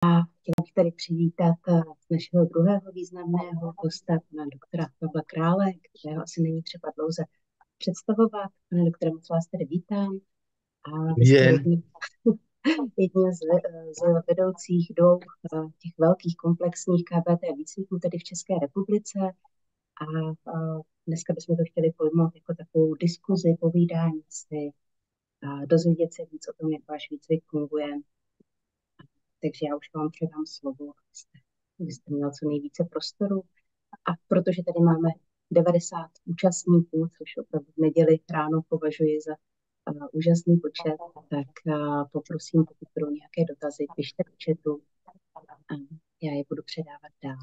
Chtěla bych tady přivítat našeho druhého významného hosta, pana doktora Pavla Krále, kterého asi není třeba dlouze představovat. Pane doktore, moc vás tady vítám. A vy jste Jen, jedním z vedoucích dvou těch velkých komplexních KBT výcviků tady v České republice. Dneska bychom to chtěli pojmout jako takovou diskuzi, povídání si, dozvědět se víc o tom, jak váš výcvik funguje. Takže já už vám předám slovo, abyste měl co nejvíce prostoru. A protože tady máme 90 účastníků, což opravdu v neděli ráno považuji za úžasný počet, tak poprosím, pokud budou nějaké dotazy, pište do chatu a já je budu předávat dál.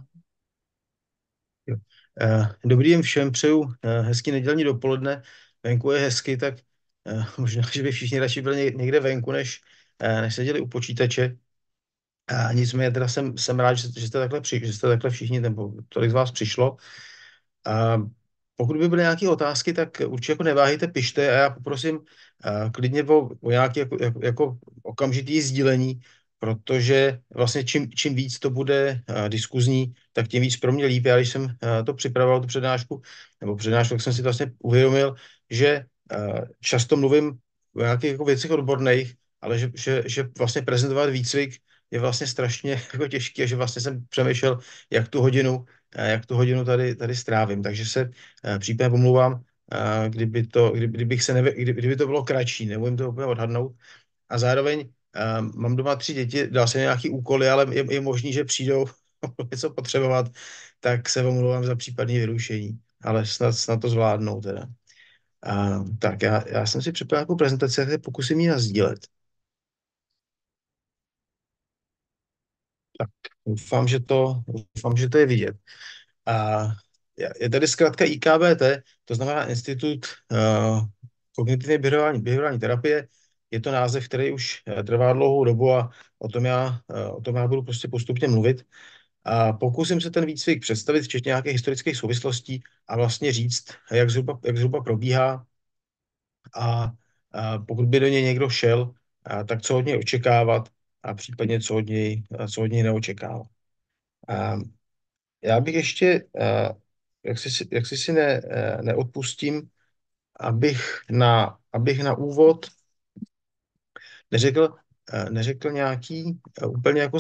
Dobrý den všem, přeju hezký nedělní dopoledne. Venku je hezky, tak možná, že by všichni radši byli někde venku, než seděli u počítače. Nicméně teda jsem rád, že jste takhle všichni, nebo tolik z vás přišlo. Pokud by byly nějaké otázky, tak určitě jako neváhejte, pište a já poprosím klidně o nějaké jako okamžitý sdílení, protože vlastně čím víc to bude diskuzní, tak tím víc pro mě líp. Já když jsem to připravoval, tu přednášku, tak jsem si to vlastně uvědomil, že často mluvím o nějakých jako věcech odborných, ale že vlastně prezentovat výcvik je vlastně strašně jako těžký a že vlastně jsem přemýšlel, jak tu hodinu tady strávím. Takže se případně pomluvám, kdyby to bylo kratší, nebudem to úplně odhadnout. A zároveň mám doma 3 děti, dal jsem nějaký úkoly, ale je možný, že přijdou něco potřebovat, tak se omlouvám za případné vyrušení, ale snad to zvládnou teda. Tak já jsem si připravil nějakou prezentaci, jak se pokusím ji nasdílet. Tak doufám, že to je vidět. A je tady zkrátka IKBT, to znamená Institut kognitivní behaviorální terapie. Je to název, který už trvá dlouhou dobu a o tom já budu prostě postupně mluvit. A pokusím se ten výcvik představit, včetně nějakých historických souvislostí a vlastně říct, jak zhruba probíhá a pokud by do něj někdo šel, tak co od něj očekávat a případně co od něj neočekávat. Já bych ještě, jak si neodpustím, abych na úvod neřekl nějaký úplně jako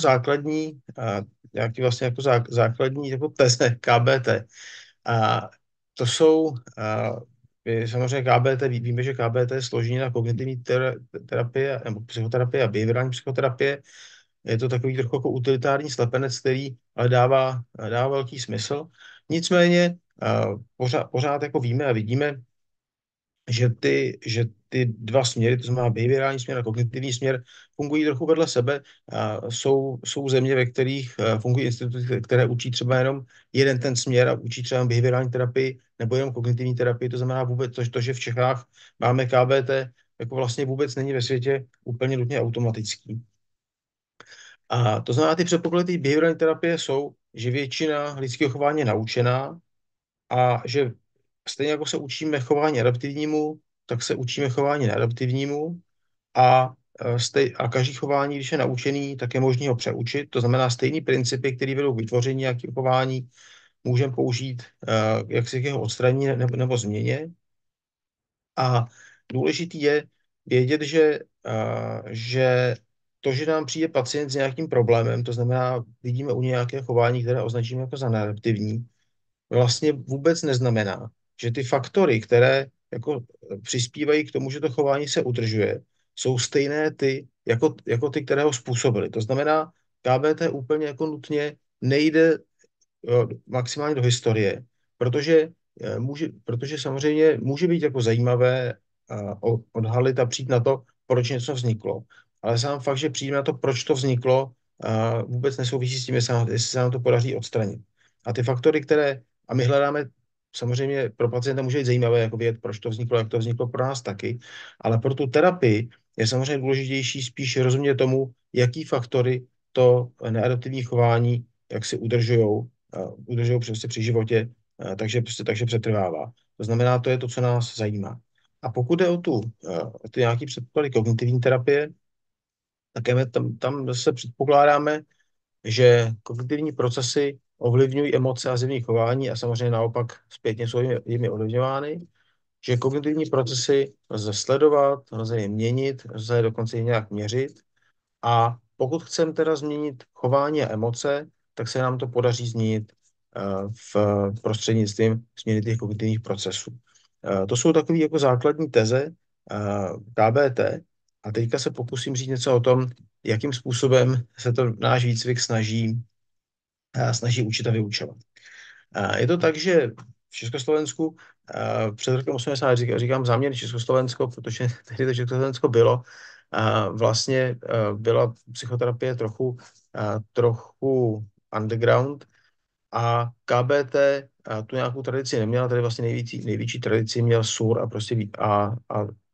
nějaký vlastně jako základní jako teze KBT. A to jsou, samozřejmě KBT, víme, že KBT je složení na kognitivní terapie nebo psychoterapie a behaviorální psychoterapie. Je to takový trochu jako utilitární slepenec, který ale dává velký smysl. Nicméně pořád jako víme a vidíme, že ty dva směry, to znamená behaviorální směr a kognitivní směr, fungují trochu vedle sebe. Jsou země, ve kterých fungují instituty, které učí třeba jenom jeden ten směr a učí třeba behaviorální terapii nebo jenom kognitivní terapii. To znamená vůbec to, že v Čechách máme KBT, jako vlastně vůbec není ve světě úplně nutně automatický. A to znamená, ty předpoklady behaviorální terapie jsou, že většina lidského chování je naučená a že stejně jako se učíme chování adaptivnímu, tak se učíme chování neadaptivnímu a, a každý chování, když je naučený, tak je možné ho přeučit. To znamená, stejný principy, které vedou k vytvoření nějakého chování, můžeme použít jak si k jeho odstranění nebo změně. A důležitý je vědět, že to, že nám přijde pacient s nějakým problémem, to znamená, vidíme u něj nějaké chování, které označíme jako za neadaptivní, vlastně vůbec neznamená, že ty faktory, které jako přispívají k tomu, že to chování se udržuje, jsou stejné jako ty, které ho způsobily. To znamená, KBT úplně jako nutně nejde maximálně do historie, protože samozřejmě může být jako zajímavé odhalit a přijít na to, proč něco vzniklo. Ale sám fakt, že přijde na to, proč to vzniklo, vůbec nesouvisí s tím, jestli se nám to podaří odstranit. A ty faktory, a my hledáme, samozřejmě pro pacienta může být zajímavé, jako vědět, proč to vzniklo, jak to vzniklo pro nás taky, ale pro tu terapii je samozřejmě důležitější spíš rozumět tomu, jaký faktory to neadaptivní chování, jak si udržují prostě při životě, takže přetrvává. To znamená, to je to, co nás zajímá. A pokud jde o ty nějaký předpoklady kognitivní terapie, tak tam se předpokládáme, že kognitivní procesy ovlivňují emoce a zjevní chování a samozřejmě naopak zpětně jsou jimi ovlivňovány, že kognitivní procesy lze sledovat, lze je měnit, lze je dokonce i nějak měřit a pokud chceme teda změnit chování a emoce, tak se nám to podaří změnit v prostřednictvím změny těch kognitivních procesů. To jsou takové jako základní teze KBT a teďka se pokusím říct něco o tom, jakým způsobem se to náš výcvik snaží učit a vyučovat. Je to tak, že v Československu před rokem 80, říkám záměrně Československo, protože tehdy to Československo bylo, vlastně byla psychoterapie trochu underground a KBT tu nějakou tradici neměla, tady vlastně největší tradici měl SUR a prostě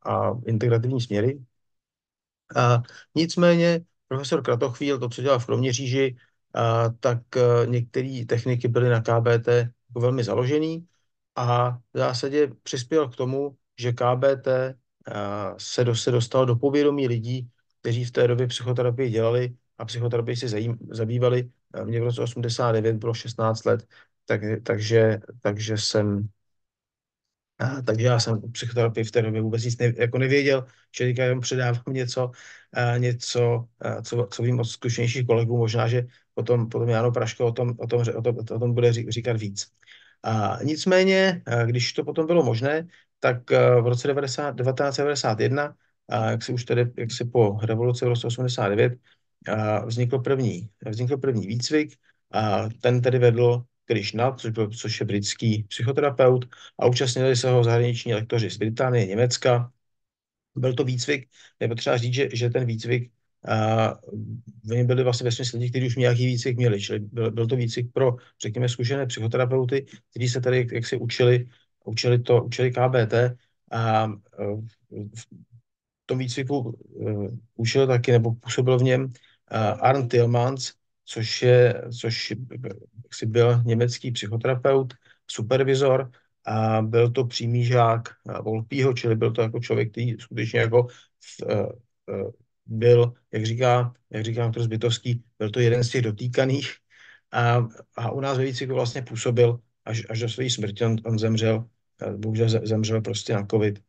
a integrativní směry. Nicméně profesor Kratochvíl, to, co dělal v Kroměříži, tak některé techniky byly na KBT jako velmi založený a v zásadě přispěl k tomu, že KBT se dostalo do povědomí lidí, kteří v té době psychoterapii dělali a psychoterapii se zabývali. Mně v roce 89 bylo 16 let, takže já jsem o psychoterapii v té době vůbec nic jako nevěděl, že teďka jenom předávám co vím od zkušenějších kolegů, možná, že potom Jano Praško o tom bude říkat víc. Nicméně, když to potom bylo možné, tak v roce 1991, jak si po revoluci v roce 89, vznikl první výcvik, ten tedy vedl Chris Nutt, což je britský psychoterapeut, a účastnili se ho zahraniční lektoři z Británie, Německa. Byl to výcvik, je potřeba říct, že ten výcvik, oni byli vlastně ve smyslu lidí, kteří už nějaký výcvik měli, čili byl to výcvik pro, řekněme, zkušené psychoterapeuty, kteří se tady jaksi učili KBT a v tom výcviku učil taky, nebo působil v něm Arnd Tillmans, což jaksi byl německý psychoterapeut, supervizor, a byl to přímý žák Volpího, čili byl to jako člověk, který skutečně jako byl, jak říká Dr. Zbytovský, byl to jeden z těch dotýkaných a u nás ve výcviku vlastně působil až do své smrti. On zemřel, bohužel zemřel prostě na covid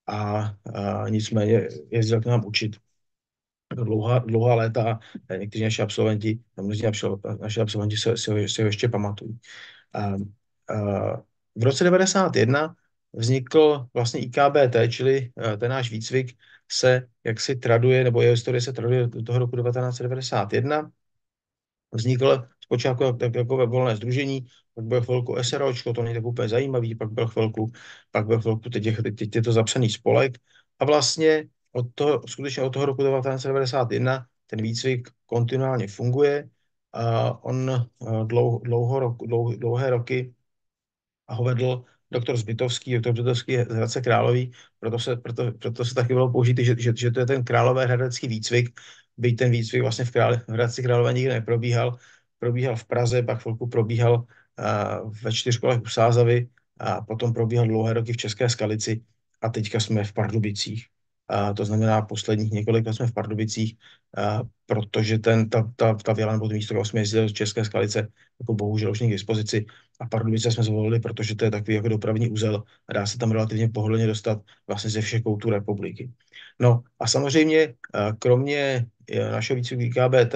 a nicméně jezdil k nám učit dlouhá léta. Někteří naši absolventi, naši absolventi si ho ještě pamatují. V roce 91 vznikl vlastně IKBT, čili ten náš výcvik se jaksi traduje, nebo jeho historie se traduje do toho roku 1991. Vznikl zpočátku jako volné sdružení, pak byl chvilku SROčko, to není tak úplně zajímavý, pak byl chvilku teď je to zapsaný spolek a vlastně skutečně od toho roku 1991 ten výcvik kontinuálně funguje. On dlouhé roky ho vedl doktor Zbytovský z Hradce Králové, proto se taky bylo použít, že to je ten královéhradecký výcvik, byť ten výcvik vlastně v Hradci Králové nikdy neprobíhal, probíhal v Praze, pak chvilku probíhal ve Čtyřkolech u Sázavy a potom probíhal dlouhé roky v České Skalici a teďka jsme v Pardubicích. To znamená, posledních několik let jsme v Pardubicích, protože ta věla nebo to místo, kam jsme jezdili z České Skalice, jako bohužel už není k dispozici. A Pardubice jsme zvolili, protože to je takový jako dopravní úzel a dá se tam relativně pohodlně dostat vlastně ze všech koutů republiky. No a samozřejmě, kromě našeho výcviku KBT,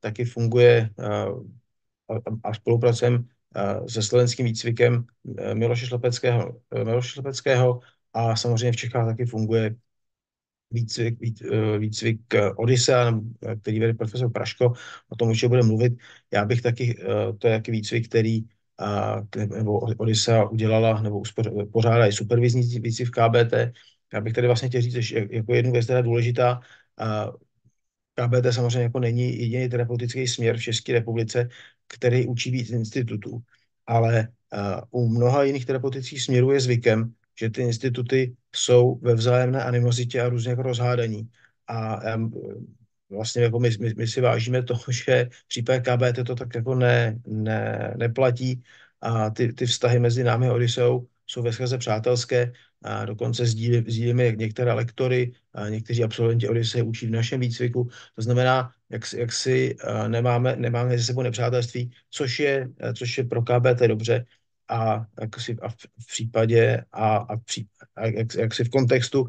taky funguje a spolupracujeme se slovenským výcvikem Miloše Šlepeckého a samozřejmě v Čechách taky funguje výcvik Odyssea, který vede profesor Praško, o tom určitě bude mluvit. Já bych taky, to je taky výcvik, který nebo Odyssea udělala, nebo pořádá i supervizní výcvik v KBT. Já bych tady vlastně chtěl říct, že jako jednu věc, která je důležitá, KBT samozřejmě jako není jediný terapeutický směr v České republice, který učí víc institutů, ale u mnoha jiných terapeutických směrů je zvykem, že ty instituty jsou ve vzájemné animozitě a různě jako rozhádaní. A vlastně jako my si vážíme toho, že v případě KBT to tak jako neplatí a ty vztahy mezi námi a Odysseou jsou veskrze přátelské, a dokonce sdílíme některé lektory, a někteří absolventi Odyssey učí v našem výcviku. To znamená, jak si nemáme mezi sebou nepřátelství, což je pro KBT dobře. A, v případě jak si v kontextu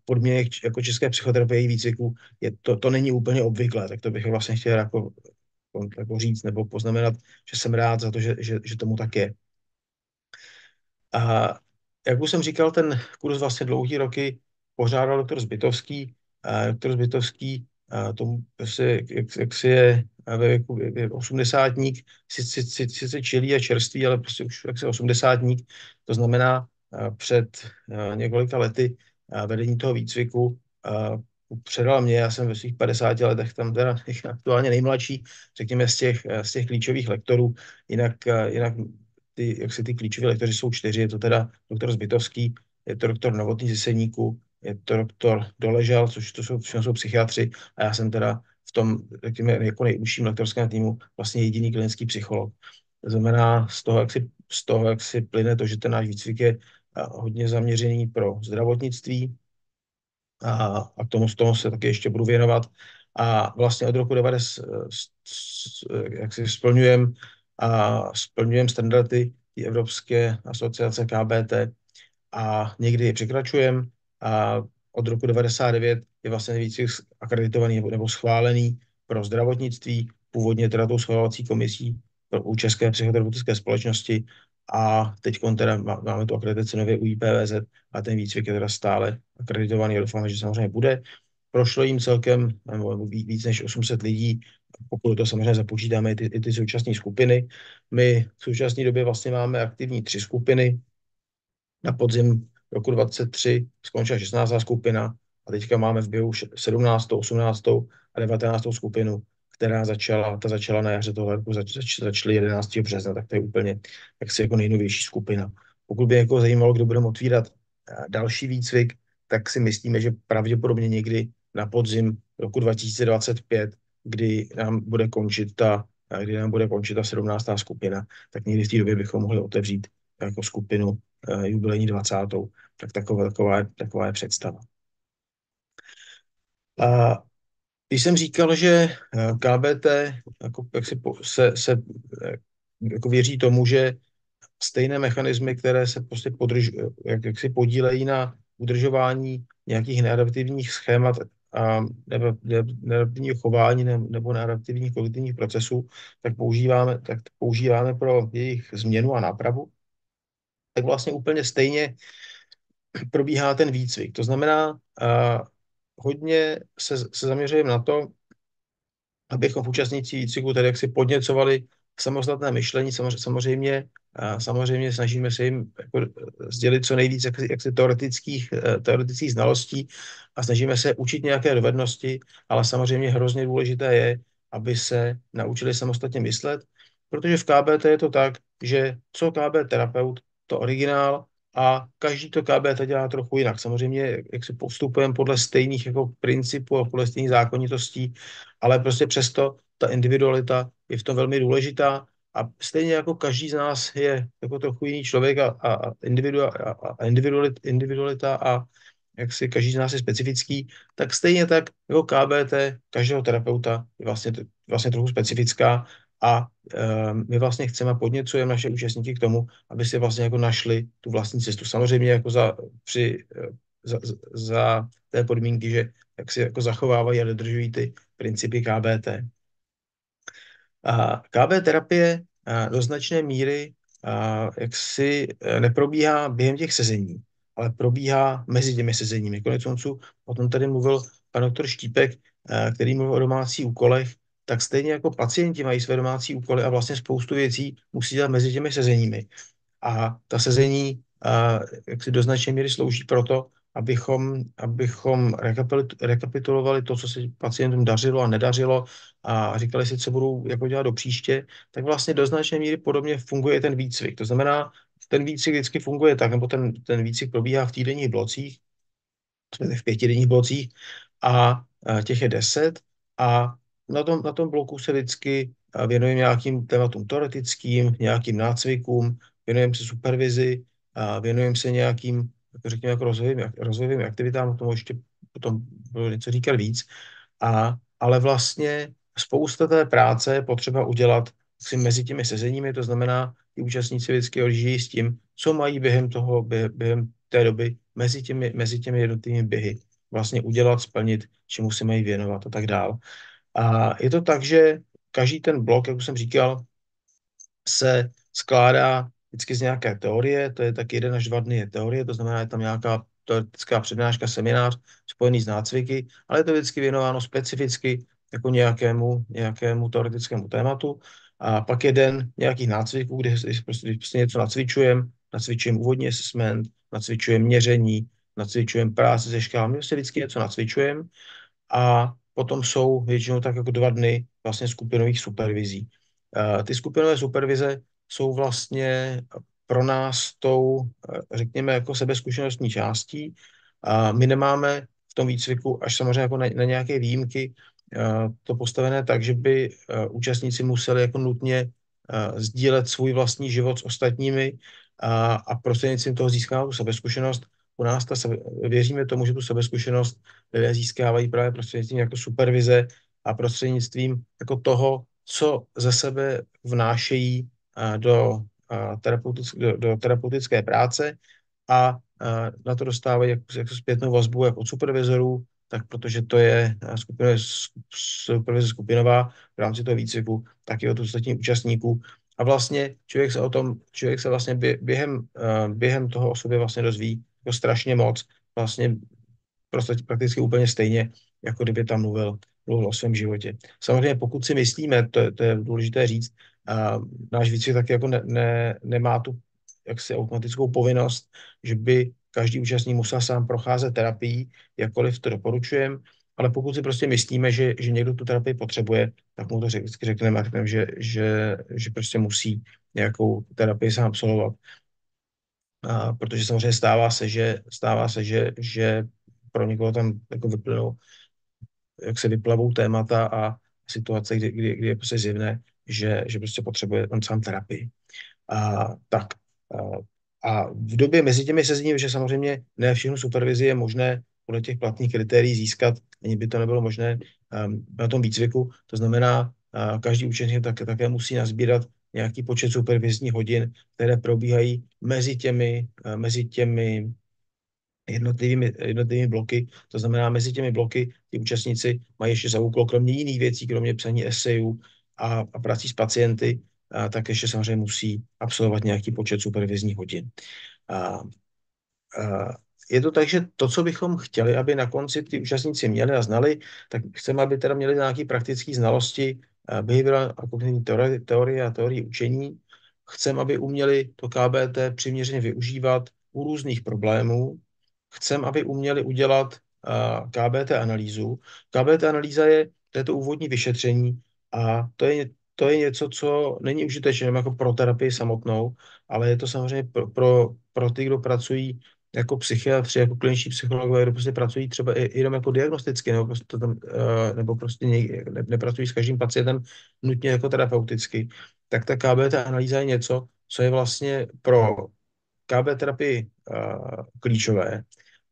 podmínek jako české psychoterapie výcviku to není úplně obvyklé, tak to bych vlastně chtěl jako říct nebo poznamenat, že jsem rád za to, že tomu tak je. A jak už jsem říkal, ten kurz vlastně dlouhý roky pořádal doktor Zbytovský. Doktor Zbytovský tomu prostě, jak si je ve věku je osmdesátník, sice čilý a čerstvý, ale prostě už jak si osmdesátník. To znamená, před několika lety vedení toho výcviku předal mě, já jsem ve svých 50 letech tam teda aktuálně nejmladší, řekněme z těch klíčových lektorů, jinak ty klíčové lektoři jsou 4, je to teda doktor Zbytovský, je to doktor Novotný z Jeseníku, je to doktor Doležal, což to jsou psychiatři, a já jsem teda v tom, řekněme, jako nejužším lektorském týmu vlastně jediný klinický psycholog. To znamená, z toho, jak si plyne to, že ten náš výcvik je hodně zaměřený pro zdravotnictví, a k tomu se taky ještě budu věnovat. A vlastně od roku 90, jak si splňujem standardy té Evropské asociace KBT a někdy je překračujeme. A od roku 99 je vlastně výcvik akreditovaný nebo schválený pro zdravotnictví, původně teda tou schvalovací komisí u České psychoterapeutické společnosti, a teď teda máme tu akreditaci nově u IPVZ a ten výcvik je teda stále akreditovaný a doufám, že samozřejmě bude. Prošlo jim celkem víc než 800 lidí, pokud to samozřejmě započítáme i ty současné skupiny. My v současné době vlastně máme aktivní 3 skupiny. Na podzim roku 2023 skončila 16. skupina a teďka máme v běhu 17., 18. a 19. skupinu, která začala na jaře toho roku, začaly 11. března, tak to je úplně jako nejnovější skupina. Pokud by jako zajímalo, kdo budeme otvírat další výcvik, tak si myslíme, že pravděpodobně někdy na podzim roku 2025, kdy nám bude končit ta 17. skupina, tak někdy v té době bychom mohli otevřít jako skupinu jubilejní 20. Tak taková je představa. A když jsem říkal, že KBT jako, jako věří tomu, že stejné mechanismy, které se prostě jak si podílejí na udržování nějakých neadaptivních schémat a neadaptivního chování nebo neadaptivních kognitivních procesů, tak používáme pro jejich změnu a nápravu, tak vlastně úplně stejně probíhá ten výcvik. To znamená, hodně se zaměřujeme na to, abychom v účastníci výcviku tedy jaksi podněcovali samostatné myšlení. Samozřejmě snažíme se jim jako sdělit co nejvíc jaksi teoretických znalostí a snažíme se učit nějaké dovednosti, ale samozřejmě hrozně důležité je, aby se naučili samostatně myslet, protože v KBT je to tak, že co KB terapeut, to originál, a každý to KBT dělá trochu jinak. Samozřejmě, jak si postupujeme podle stejných jako principů a podle stejných zákonitostí, ale prostě přesto ta individualita je v tom velmi důležitá a stejně jako každý z nás je jako trochu jiný člověk a individualita a jak si každý z nás je specifický, tak stejně tak jako KBT každého terapeuta je vlastně trochu specifická a my vlastně chceme a podněcujeme naše účastníky k tomu, aby si vlastně jako našli tu vlastní cestu. Samozřejmě jako za té podmínky, že jak si jako zachovávají a dodržují ty principy KBT. KB terapie do značné míry jaksi neprobíhá během těch sezení, ale probíhá mezi těmi sezeními. Konec konců, o tom tady mluvil pan doktor Štípek, který mluvil o domácích úkolech, tak stejně jako pacienti mají své domácí úkoly a vlastně spoustu věcí musí dělat mezi těmi sezeními. A ta sezení jak si do značné míry slouží proto, abychom rekapitulovali to, co se pacientům dařilo a nedařilo a říkali si, co budou jako dělat do příště, tak vlastně do značné míry podobně funguje ten výcvik. To znamená, ten výcvik vždycky funguje tak, nebo ten výcvik probíhá v týdenních blocích, v 5denních blocích a těch je 10 a na tom bloku se vždycky věnujeme nějakým tématům teoretickým, nějakým nácvikům, věnujeme se supervizi věnujeme se nějakým, jako řekněme, jako rozvojovým aktivitám, o tom ještě potom budu něco říkat víc, ale vlastně spousta té práce je potřeba udělat si mezi těmi sezeními, to znamená, ty účastníci vždycky odjíždějí s tím, co mají během té doby mezi těmi jednotlivými běhy vlastně udělat, splnit, čemu se mají věnovat a tak dál. A je to tak, že každý ten blok, jak už jsem říkal, se skládá vždycky z nějaké teorie, to je tak 1 až 2 dny je teorie, to znamená, je tam nějaká teoretická přednáška, seminář spojený s nácviky, ale je to vždycky věnováno specificky jako nějakému teoretickému tématu. A pak je den nějakých nácviků, když prostě něco nacvičujeme úvodní assessment, nacvičujeme měření, nacvičujeme práci se škálami, prostě vždycky něco nacvičujeme a potom jsou většinou tak jako 2 dny vlastně skupinových supervizí. Ty skupinové supervize jsou vlastně pro nás tou, řekněme, jako sebezkušenostní částí. My nemáme v tom výcviku, až samozřejmě jako na nějaké výjimky, to postavené tak, že by účastníci museli jako nutně sdílet svůj vlastní život s ostatními a prostřednictvím toho získávat tu sebezkušenost. U nás věříme tomu, že tu sebezkušenost lidé získávají právě prostřednictvím jako supervize a prostřednictvím jako toho, co ze sebe vnášejí do terapeutické práce a na to dostávají jako zpětnou vazbu jak od supervizorů, tak protože to je supervize skupinová v rámci toho výcviku, tak i od ostatních účastníků. A vlastně člověk se vlastně během toho o sobě vlastně dozví jako strašně moc, vlastně prakticky úplně stejně, jako kdyby tam mluvil o svém životě. Samozřejmě pokud si myslíme, to je důležité říct, náš výcvik taky jako nemá tu jaksi automatickou povinnost, že by každý účastník musel sám procházet terapii, jakkoliv to doporučujeme, ale pokud si prostě myslíme, že někdo tu terapii potřebuje, tak mu to vždycky řekneme, že prostě musí nějakou terapii sám absolvovat. Protože samozřejmě stává se, že pro někoho tam jako jak se vyplavou témata a situace, kdy je prostě zjevné, že prostě potřebuje on sám terapii. Tak. A v době mezi těmi sezeními, že samozřejmě ne všechno supervizi je možné podle těch platných kritérií získat, ani by to nebylo možné na tom výcviku. To znamená, každý účastník také musí nazbírat nějaký počet supervizních hodin, které probíhají mezi těmi jednotlivými bloky. To znamená, mezi těmi bloky ty účastníci mají ještě za úkol, kromě jiných věcí, kromě psaní esejů a prací s pacienty, tak ještě samozřejmě musí absolvovat nějaký počet supervizních hodin. Je to tak, že to, co bychom chtěli, aby na konci ty účastníci měli a znali, tak chceme, aby teda měli nějaké praktické znalosti behavioral a kognitivní teorie a teorie učení. Chceme, aby uměli to KBT přiměřeně využívat u různých problémů. Chceme, aby uměli udělat KBT analýzu. KBT analýza to je to úvodní vyšetření a to je něco, co není užitečné jako pro terapii samotnou, ale je to samozřejmě pro ty, kdo pracují jako psychiatři, jako kliniční psychologové, kdo prostě pracují třeba jenom jako diagnosticky, nebo prostě nepracují s každým pacientem nutně jako terapeuticky, tak ta KBT analýza je něco, co je vlastně pro KB terapii klíčové,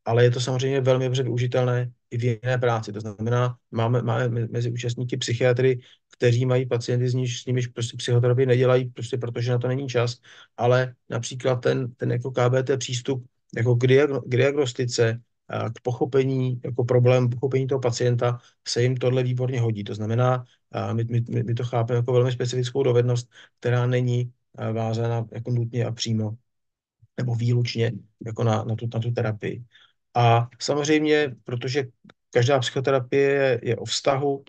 ale je to samozřejmě velmi dobře využitelné i v jiné práci. To znamená, máme mezi účastníky psychiatry, kteří mají pacienty, s nimiž prostě psychoterapii nedělají, prostě protože na to není čas, ale například ten jako KBT přístup jako k diagnostice, k pochopení, jako problém pochopení toho pacienta se jim tohle výborně hodí. To znamená, my to chápeme jako velmi specifickou dovednost, která není vázána jako nutně a přímo nebo výlučně jako na tu terapii. A samozřejmě, protože každá psychoterapie je o vztahu,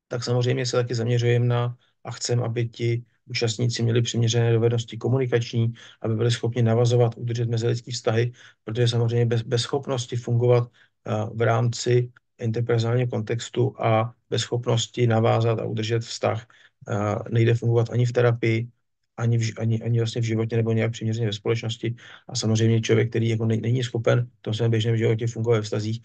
tak samozřejmě se taky zaměřujeme a chceme, aby ti účastníci měli přiměřené dovednosti komunikační, aby byli schopni navazovat, udržet mezilidský vztahy, protože samozřejmě bez schopnosti fungovat v rámci interpersonálního kontextu a bez schopnosti navázat a udržet vztah nejde fungovat ani v terapii, ani vlastně v životě nebo nějak přiměřeně ve společnosti. A samozřejmě člověk, který jako není schopen v tom svém běžném životě fungovat ve vztazích,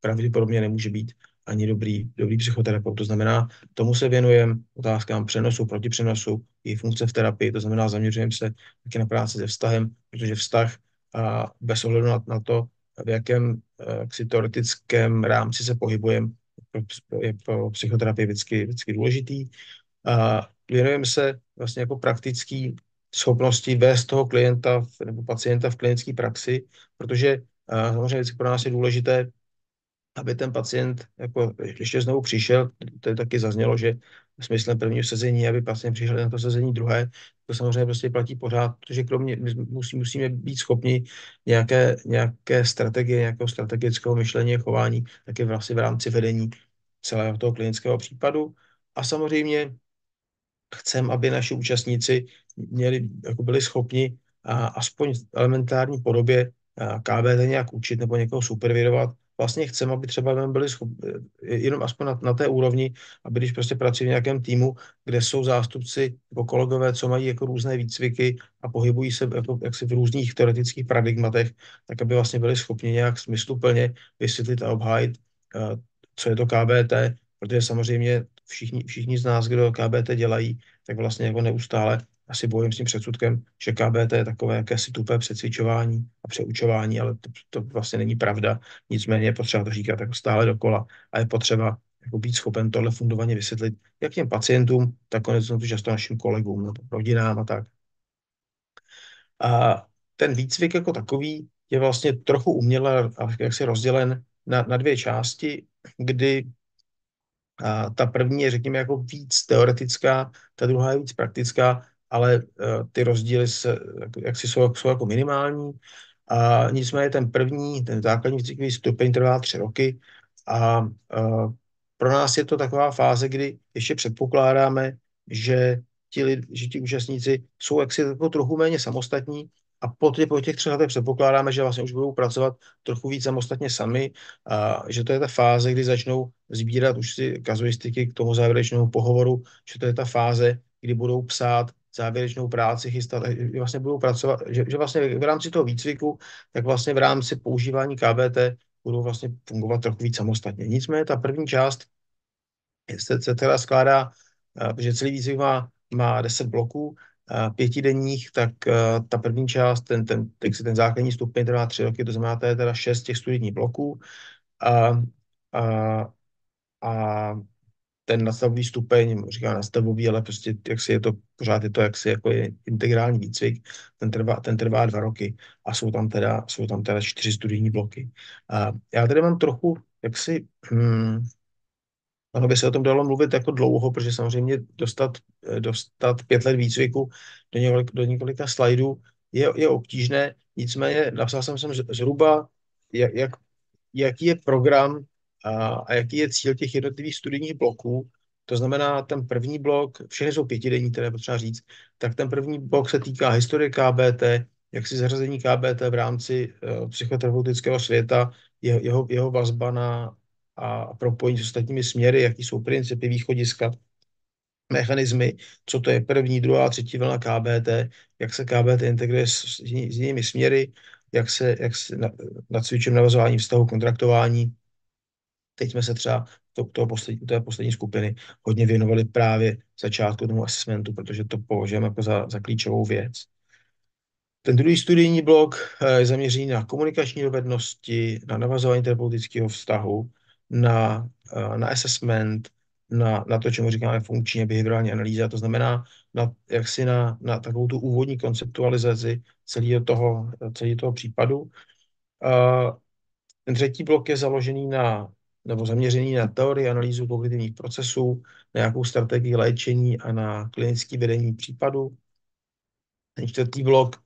pravděpodobně nemůže být ani dobrý psychoterapeut. To znamená, tomu se věnujeme otázkám přenosu, protipřenosu, i funkce v terapii, to znamená, zaměřujeme se taky na práci se vztahem, protože vztah a bez ohledu na to, v jakém jaksi teoretickém rámci se pohybujeme, je pro psychoterapii vždycky důležitý. A věnujeme se vlastně jako praktický schopnosti vést toho klienta nebo pacienta v klinické praxi, protože samozřejmě vždycky pro nás je důležité, aby ten pacient jako ještě znovu přišel, to je taky zaznělo, že smyslem prvního sezení, aby pacient přišel na to sezení druhé, to samozřejmě prostě platí pořád, protože kromě, my musíme být schopni nějaké strategie, nějakého strategického myšlení a chování, taky vlastně v rámci vedení celého toho klinického případu. A samozřejmě chcem, aby naši účastníci byli schopni aspoň v elementární podobě KBT nějak učit nebo někoho supervidovat. Vlastně chcem, aby třeba byli schopni, jenom aspoň na té úrovni, aby když prostě pracují v nějakém týmu, kde jsou zástupci nebo kolegové, co mají jako různé výcviky a pohybují se jako, jaksi v různých teoretických paradigmatech, tak aby vlastně byli schopni nějak smysluplně vysvětlit a obhájit, co je to KBT, protože samozřejmě všichni z nás, kdo KBT dělají, tak vlastně jako neustále asi bojím s tím předsudkem, že KBT je takové jakési tupé přecvičování a přeučování, ale to vlastně není pravda. Nicméně je potřeba to říkat jako stále dokola a je potřeba jako být schopen tohle fundovaně vysvětlit jak těm pacientům, tak konec to často našim kolegům, nebo rodinám a tak. A ten výcvik jako takový je vlastně trochu uměle jaksi rozdělen na dvě části, kdy a ta první je, řekněme, jako víc teoretická, ta druhá je víc praktická, ale ty rozdíly jaksi jsou jako minimální. A nicméně ten základní výcvikový stupeň trvá 3 roky a pro nás je to taková fáze, kdy ještě předpokládáme, že ti účastníci jsou jaksi jako trochu méně samostatní a po těch 3 letech předpokládáme, že vlastně už budou pracovat trochu víc samostatně sami a že to je ta fáze, kdy začnou sbírat už si kazuistiky k tomu závěrečnému pohovoru, že to je ta fáze, kdy budou psát závěrečnou práci, chystat, vlastně budou pracovat, že vlastně v rámci toho výcviku, tak vlastně v rámci používání KBT budou vlastně fungovat trochu víc samostatně. Nicméně ta první část se teda skládá, protože celý výcvik má 10 bloků, 5denních, tak ta první část, ten základní stupeň trvá 3 roky, to znamená, to je teda 6 těch studijních bloků a, a, a ten nastavový stupeň, říká nastavový, ale prostě jaksi je to jaksi jako je integrální výcvik, ten trvá 2 roky a jsou tam teda 4 studijní bloky. A já tady mám trochu jaksi, ono by se o tom dalo mluvit jako dlouho, protože samozřejmě dostat 5 let výcviku do několika slajdů je obtížné, nicméně napsal jsem zhruba, jaký je program a jaký je cíl těch jednotlivých studijních bloků. To znamená, ten první blok, všechny jsou 5denní, které potřeba říct, tak ten první blok se týká historie KBT, jak si zařazení KBT v rámci psychoterapeutického světa, jeho vazba a propojení s ostatními směry, jaký jsou principy, východiska, mechanismy, co to je první, druhá, třetí vlna KBT, jak se KBT integruje s jinými směry, jak se nacvičujeme navazování vztahu, kontraktování. Teď jsme se třeba té poslední skupiny hodně věnovali právě začátku tomu assessmentu, protože to považujeme jako za klíčovou věc. Ten druhý studijní blok je zaměřený na komunikační dovednosti, na navazování terapeutického vztahu, na assessment, na to, čemu říkáme funkční a behaviorální analýza, to znamená na takovou tu úvodní konceptualizaci celého toho případu. Ten třetí blok je nebo zaměřený na teorii analýzu kognitivních procesů, na nějakou strategii léčení a na klinické vedení případu. Ten čtvrtý blok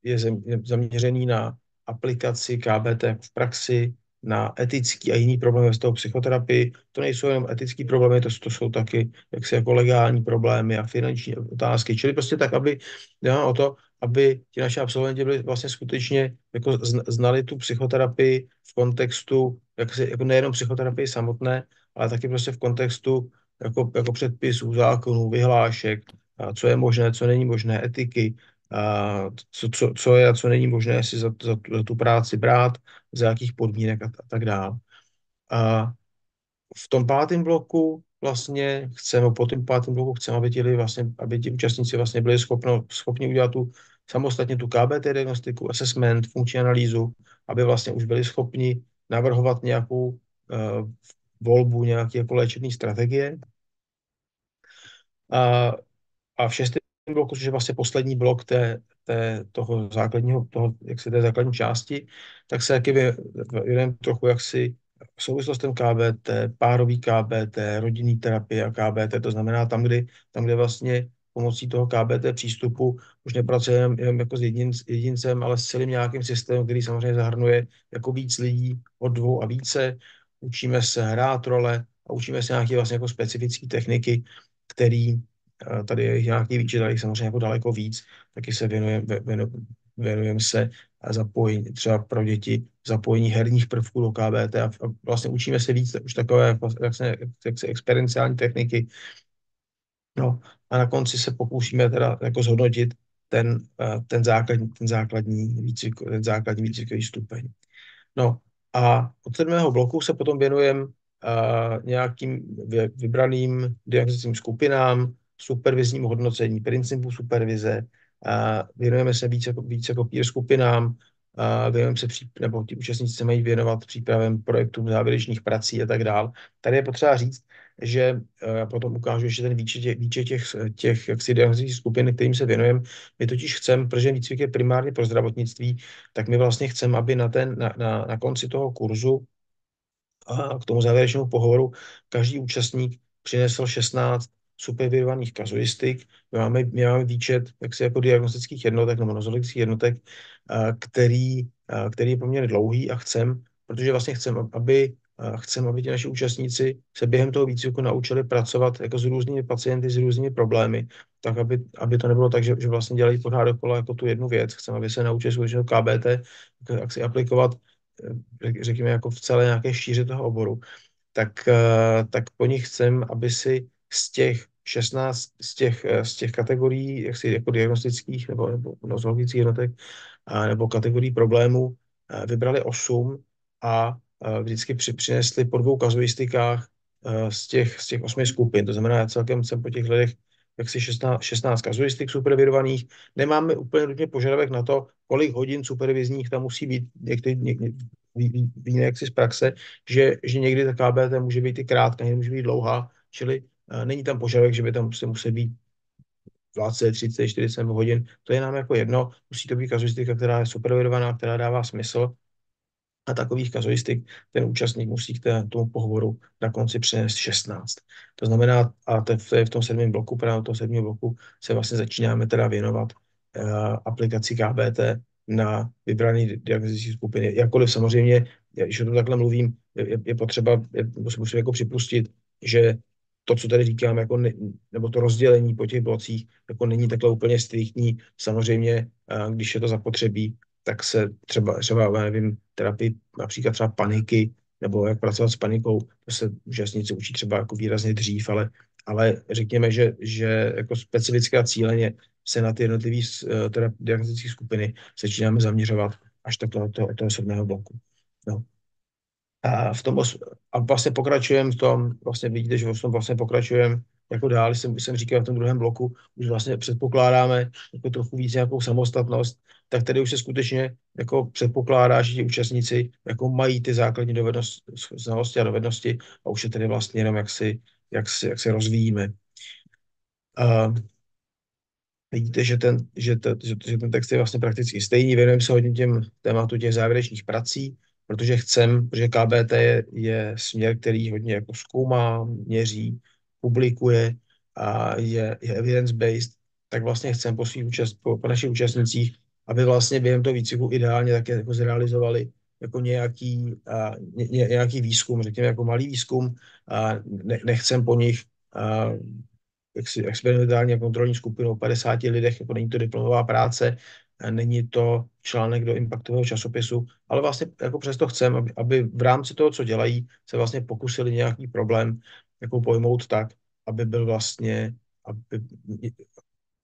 je zaměřený na aplikaci KBT v praxi, na etický a jiný problémy z toho psychoterapii. To nejsou jenom etický problémy, to jsou taky jaksi jako legální problémy a finanční otázky. Čili prostě tak, aby ti naši absolventi byli vlastně skutečně jako znali tu psychoterapii v kontextu, jako nejenom psychoterapii samotné, ale taky prostě v kontextu jako předpisů, zákonů, vyhlášek, co je možné, co není možné, etiky, co je a co není možné si za tu práci brát, za jakých podmínek a tak dále. A v tom pátém bloku vlastně chceme, po tom pátém bloku chceme, aby ti účastníci vlastně byli schopni udělat samostatně tu KBT diagnostiku, assessment, funkční analýzu, aby vlastně už byli schopni navrhovat nějakou volbu, nějaké jako léčebné strategie. A v šestém bloku, což je vlastně poslední blok toho základního, té základní části, tak se taky věnujeme trochu jaksi souvislostem KBT, párový KBT, rodinný terapie a KBT, to znamená tam, kde vlastně pomocí toho KBT přístupu už nepracujeme jenom jako s jedincem, ale s celým nějakým systémem, který samozřejmě zahrnuje jako víc lidí od 2 a více. Učíme se hrát role a učíme se nějaké vlastně jako specifické techniky, který tady je nějaký výčet, ale samozřejmě jako daleko víc, taky se věnujeme se zapojení, třeba pro děti, zapojení herních prvků do KBT a vlastně učíme se víc už takové jak se experienciální techniky. No a na konci se pokoušíme teda jako zhodnotit ten základní výcvikový stupeň. No a od 7. bloku se potom věnujeme nějakým vybraným diagnostickým skupinám, superviznímu hodnocení, principu supervize, věnujeme se víc jako peer skupinám, věnujeme se, nebo ti účastníci se mají věnovat přípravem projektům závěrečných prací a tak dál. Tady je potřeba říct, že já potom ukážu ještě ten výčet těch jaksi diagnostických skupin, kterým se věnujeme. My totiž chceme, protože výcvik je primárně pro zdravotnictví, tak my vlastně chceme, aby na konci toho kurzu a k tomu závěrečnému pohovoru každý účastník přinesl 16 supervizovaných kazuistik. My máme výčet jako diagnostických jednotek nebo nozologických jednotek, který je poměrně dlouhý a protože vlastně chcem, aby ti naši účastníci se během toho výcviku naučili pracovat jako s různými pacienty, s různými problémy, tak aby to nebylo tak, že vlastně dělají pořád dokola jako tu jednu věc. Chceme, aby se naučili skutečně KBT, jak si aplikovat, řekněme, jako v celé nějaké šíři toho oboru, tak po nich chcem, aby si z těch 16, z těch kategorií, jako diagnostických nebo nozologických jednotek, nebo kategorií problémů, vybrali 8 a vždycky přinesli po 2 kazuistikách z těch 8 skupin. To znamená, celkem jsem po těch lidech 16 kazuistik supervizovaných. Nemáme úplně nutně požadavek na to, kolik hodin supervizních tam musí být. Víme jaksi z praxe, že někdy ta KBT může být i krátká, někdy může být dlouhá, čili není tam požadavek, že by tam musí být 20, 30, 40 hodin. To je nám jako jedno. Musí to být kazuistika, která je supervizovaná, která dává smysl. A takových kazuistik ten účastník musí k tomu pohovoru na konci přinést 16. To znamená, a to je v tom 7. bloku, právě v tom 7. bloku se vlastně začínáme teda věnovat aplikaci KBT na vybrané diagnostické skupiny. Jakkoliv samozřejmě, když o tom takhle mluvím, je potřeba, musím jako připustit, že to, co tady říkám, jako nebo to rozdělení po těch blocích, jako není takhle úplně striktní. Samozřejmě, když je to zapotřebí, tak se třeba nevím, terapii například třeba paniky, nebo jak pracovat s panikou, to se účastníci učí třeba jako výrazně dřív, ale řekněme, že jako specificky a cíleně se na ty jednotlivé diagnostické skupiny začínáme zaměřovat až tak od toho 7. bloku. No. A vlastně pokračujeme v tom, vlastně vidíte, že v tom vlastně pokračujeme jako dál, jsem říkal v tom 2. bloku, už vlastně předpokládáme jako trochu víc nějakou samostatnost, tak tady už se skutečně jako předpokládá, že ti účastníci jako mají ty základní znalosti a dovednosti a už je tedy vlastně jenom jak se rozvíjíme. Vidíte, že ten text je vlastně prakticky stejný, věnujeme se hodně tématu těch závěrečných prací, protože KBT je směr, který hodně jako zkoumá, měří, publikuje a je evidence-based, tak vlastně chceme po našich účastnících, aby vlastně během toho výcviku ideálně také jako zrealizovali jako nějaký výzkum, řekněme jako malý výzkum, a nechcem po nich experimentální a kontrolní skupinu o 50 lidech, jako není to diplomová práce, není to článek do impactového časopisu, ale vlastně jako přesto chceme, aby v rámci toho, co dělají, se vlastně pokusili nějaký problém jako pojmout tak, aby byl vlastně, aby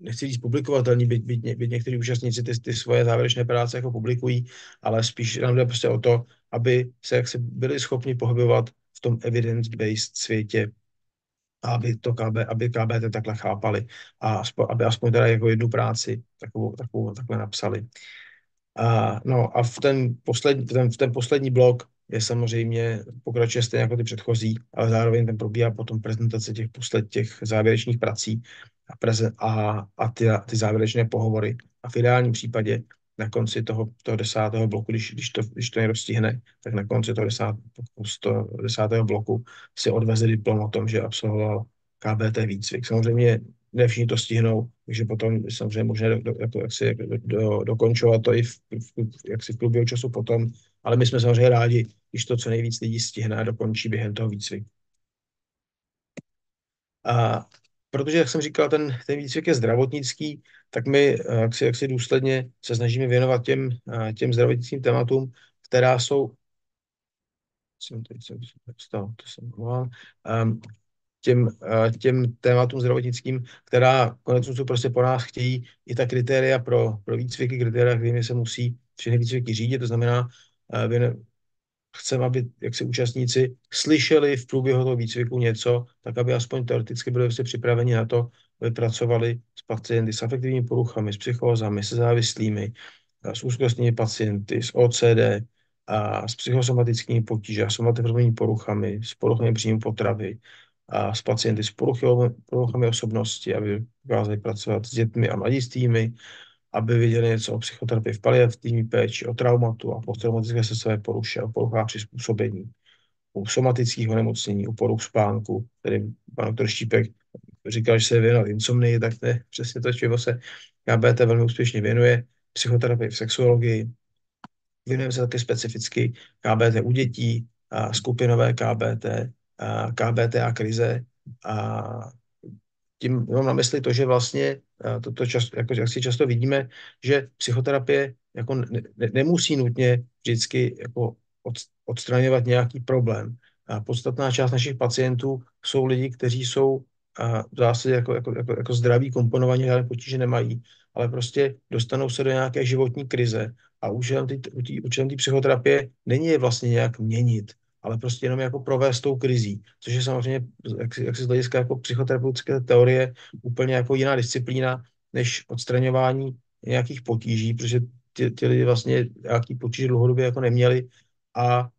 nechci říct publikovatelní, byť někteří účastníci ty svoje závěrečné práce jako publikují, ale spíš nám jde prostě o to, aby se jaksi byli schopni pohybovat v tom evidence-based světě, a aby KBT takhle chápali a aby aspoň teda jako jednu práci takhle napsali. No a v ten poslední blok je samozřejmě, pokračuje stejně jako ty předchozí, ale zároveň ten probíhá potom prezentace těch závěrečných prací a ty závěrečné pohovory. A v ideálním případě na konci toho 10. bloku, když to někdo stihne, tak na konci toho 10. bloku si odveze diplom o tom, že absolvoval KBT výcvik. Samozřejmě ne všichni to stihnou, takže potom samozřejmě možné dokončovat to i jaksi v průběhu času potom, ale my jsme samozřejmě rádi, když to co nejvíc lidí stihne a dokončí během toho výcviku. A protože, jak jsem říkal, ten výcvik je zdravotnický, tak my jaksi důsledně se snažíme věnovat těm zdravotnickým tématům, která jsou těm tématům zdravotnickým, která konec konců prostě po nás chtějí i ta kritéria pro výcviky, kritéria, kterými se musí všechny výcviky řídit. To znamená, chceme, aby jaksi účastníci slyšeli v průběhu toho výcviku něco, tak aby aspoň teoreticky byli prostě připraveni na to, aby pracovali s pacienty s afektivními poruchami, s psychózami, se závislými, s úzkostnými pacienty, s OCD, a s psychosomatickými potíži, somatoformními poruchami, s poruchami příjmu potravy, a s pacienty s poruchami osobnosti, aby dokázali pracovat s dětmi a mladistvými, aby věděli něco o psychoterapii v paliativní péči, o traumatu a posttraumatické stresové poruše, o poruchách přizpůsobení, u somatických onemocnění, u poruch spánku, tedy pan doktor Štípek říkal, že se věnuje insomnii, tak to je přesně to, čemu se KBT velmi úspěšně věnuje, psychoterapii v sexuologii, věnujeme se také specificky KBT u dětí, skupinové KBT, KBT a krize. A tím mám na mysli to, že vlastně jak si často vidíme, že psychoterapie jako nemusí nutně vždycky jako odstraňovat nějaký problém. A podstatná část našich pacientů jsou lidi, kteří jsou v zásadě jako zdraví, komponovaní, žádné potíže nemají, ale prostě dostanou se do nějaké životní krize a účelem té psychoterapie není je vlastně nějak měnit, ale prostě jenom jako provést tou krizí, což je samozřejmě, jak si z hlediska jako psychoterapeutické teorie, úplně jako jiná disciplína, než odstraňování nějakých potíží, protože ti lidi vlastně nějaký potíže dlouhodobě jako neměli a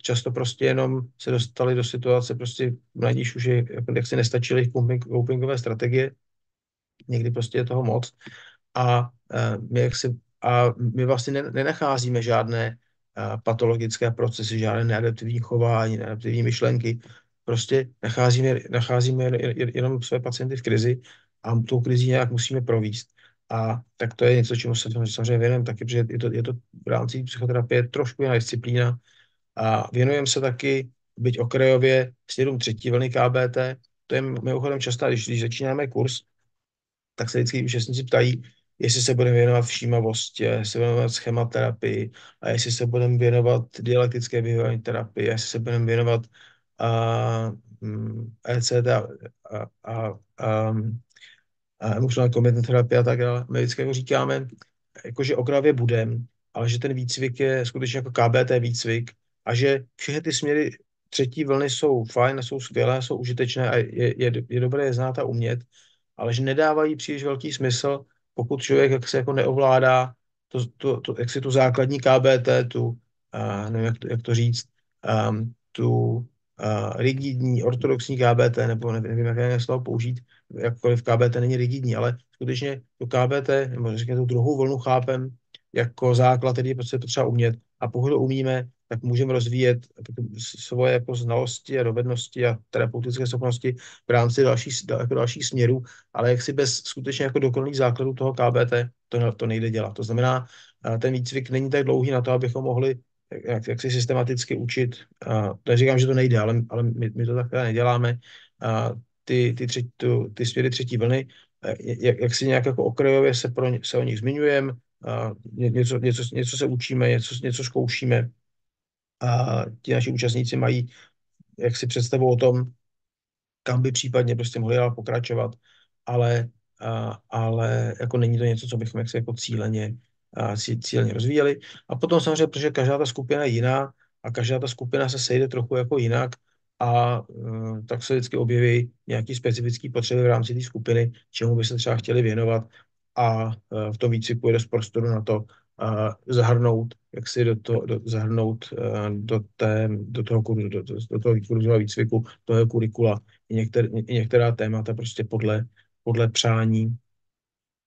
často prostě jenom se dostali do situace, prostě mladíš už jak se nestačily jejich copingové strategie, někdy prostě je toho moc a my vlastně nenacházíme žádné patologické procesy, žádné neadaptivní chování, neadaptivní myšlenky. Prostě nacházíme jenom své pacienty v krizi a tou krizí nějak musíme provést. A tak to je něco, čemu se samozřejmě věnujeme taky, protože je to v rámci psychoterapie trošku jiná disciplína. A věnujeme se taky, byť okrajově, směrům třetí vlny KBT. To je mimochodem často, když začínáme kurz, tak se vždycky účastníci ptají, jestli se budeme věnovat všímavosti, jestli se budeme věnovat schematerapii, a jestli se budeme věnovat dialektické behaviorální terapii, jestli se budeme věnovat ECT a emocionální komitní terapie a tak dále. My vždycky jako říkáme, jakože okrajově budem, ale že ten výcvik je skutečně jako KBT výcvik a že všechny ty směry třetí vlny jsou fajn, jsou skvělé, jsou užitečné a je dobré je znát a umět, ale že nedávají příliš velký smysl, pokud člověk jak se jako neovládá jak si tu základní KBT, nevím, jak to říct, tu rigidní, ortodoxní KBT, nebo nevím, jaké slovo použít, jakkoliv KBT není rigidní, ale skutečně to KBT, nebo řekněme tu druhou vlnu chápem jako základ, který je prostě potřeba umět. A pokud ho umíme, tak můžeme rozvíjet svoje jako znalosti a dovednosti a terapeutické schopnosti v rámci dalších směrů, ale jak si bez skutečně jako dokonalých základů toho KBT to nejde dělat. To znamená, ten výcvik není tak dlouhý na to, abychom mohli jak si systematicky učit. Neříkám, že to nejde, ale my to takhle neděláme. Ty směry třetí vlny, jak si nějak jako okrajově se o nich zmiňujeme, něco se učíme, něco zkoušíme a ti naši účastníci mají jaksi představu o tom, kam by případně prostě mohli dál pokračovat, ale ale jako není to něco, co bychom jaksi jako cíleně rozvíjeli. A potom samozřejmě, protože každá ta skupina je jiná a každá ta skupina se sejde trochu jako jinak a tak se vždycky objeví nějaké specifické potřeby v rámci té skupiny, čemu by se třeba chtěli věnovat a v tom výcviku je dost prostoru na to zahrnout, jak si zahrnout do toho kurzu, do toho kurzového výcviku, toho kurikula i některá témata prostě podle přání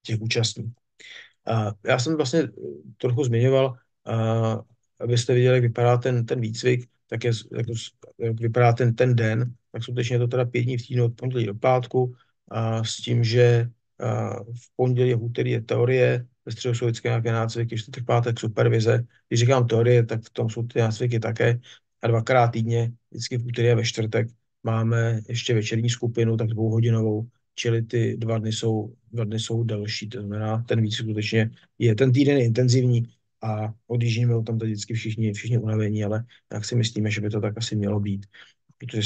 těch účastníků. Já jsem vlastně trochu zmiňoval, abyste viděli, jak vypadá ten výcvik, tak jak vypadá ten den, tak skutečně je to teda 5 dní v týdnu od pondělí do pátku, s tím, že v pondělí a v úterý je teorie, ve středu jsou vždycky nějaké nácviky, čtvrtek, pátek supervize. Když říkám teorie, tak v tom jsou ty nácviky také. A 2krát týdně, vždycky v úterý a ve čtvrtek, máme ještě večerní skupinu, tak 2hodinovou, čili ty 2 dny jsou delší, to znamená, ten výcvik skutečně ten týden je intenzivní a odjíždíme tam tady vždycky všichni unavení, ale jak si myslíme, že by to tak asi mělo být. Protože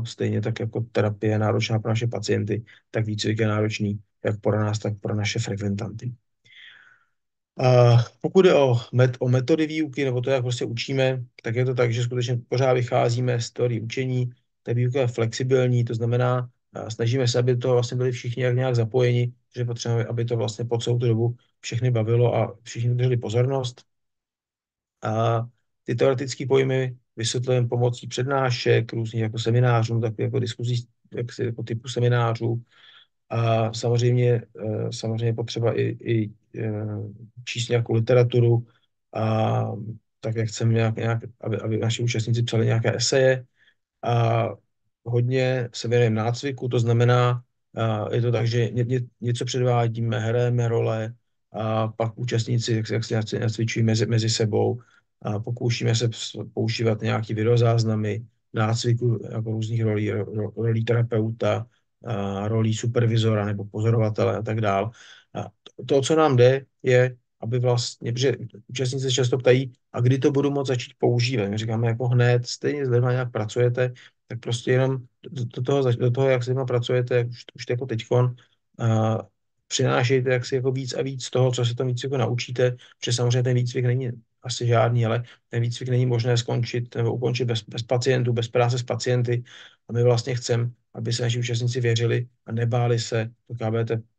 stejně tak jako terapie je náročná pro naše pacienty, tak výcvik je náročný jak pro nás, tak pro naše frekventanty. Pokud je o metody výuky, nebo to, jak prostě učíme, tak je to tak, že skutečně pořád vycházíme z teorie učení, ta výuka je flexibilní, to znamená, snažíme se, aby to vlastně byli všichni nějak zapojeni, že potřebujeme, aby to vlastně po celou tu dobu všechny bavilo a všichni drželi pozornost. A ty teoretické pojmy vysvětlujeme pomocí přednášek, různých jako seminářů, tak jako diskuzí jako typu seminářů. A samozřejmě potřeba i číst nějakou literaturu, a tak jak chceme aby naši účastníci psali nějaké eseje. A hodně se věnujeme nácviku, to znamená, je to tak, že něco předvádíme, hrajeme role a pak účastníci jak se nacvičují mezi sebou a pokoušíme se používat nějaký videozáznamy nácviku jako různých rolí terapeuta, rolí supervizora nebo pozorovatele a tak dál. A to, co nám jde, je, aby vlastně, protože účastníci se často ptají, a kdy to budu moct začít používat. My říkáme jako hned, stejně s lidmi nějak pracujete, tak prostě jenom do toho jak s lidmi pracujete, už jako teďkon, přinášejte jaksi jako víc a víc toho, co se tam výcviku naučíte, protože samozřejmě ten výcvik není asi žádný, ale ten výcvik není možné skončit nebo ukončit bez pacientů, bez práce s pacienty a my vlastně chceme, aby se naši účastníci věřili a nebáli se to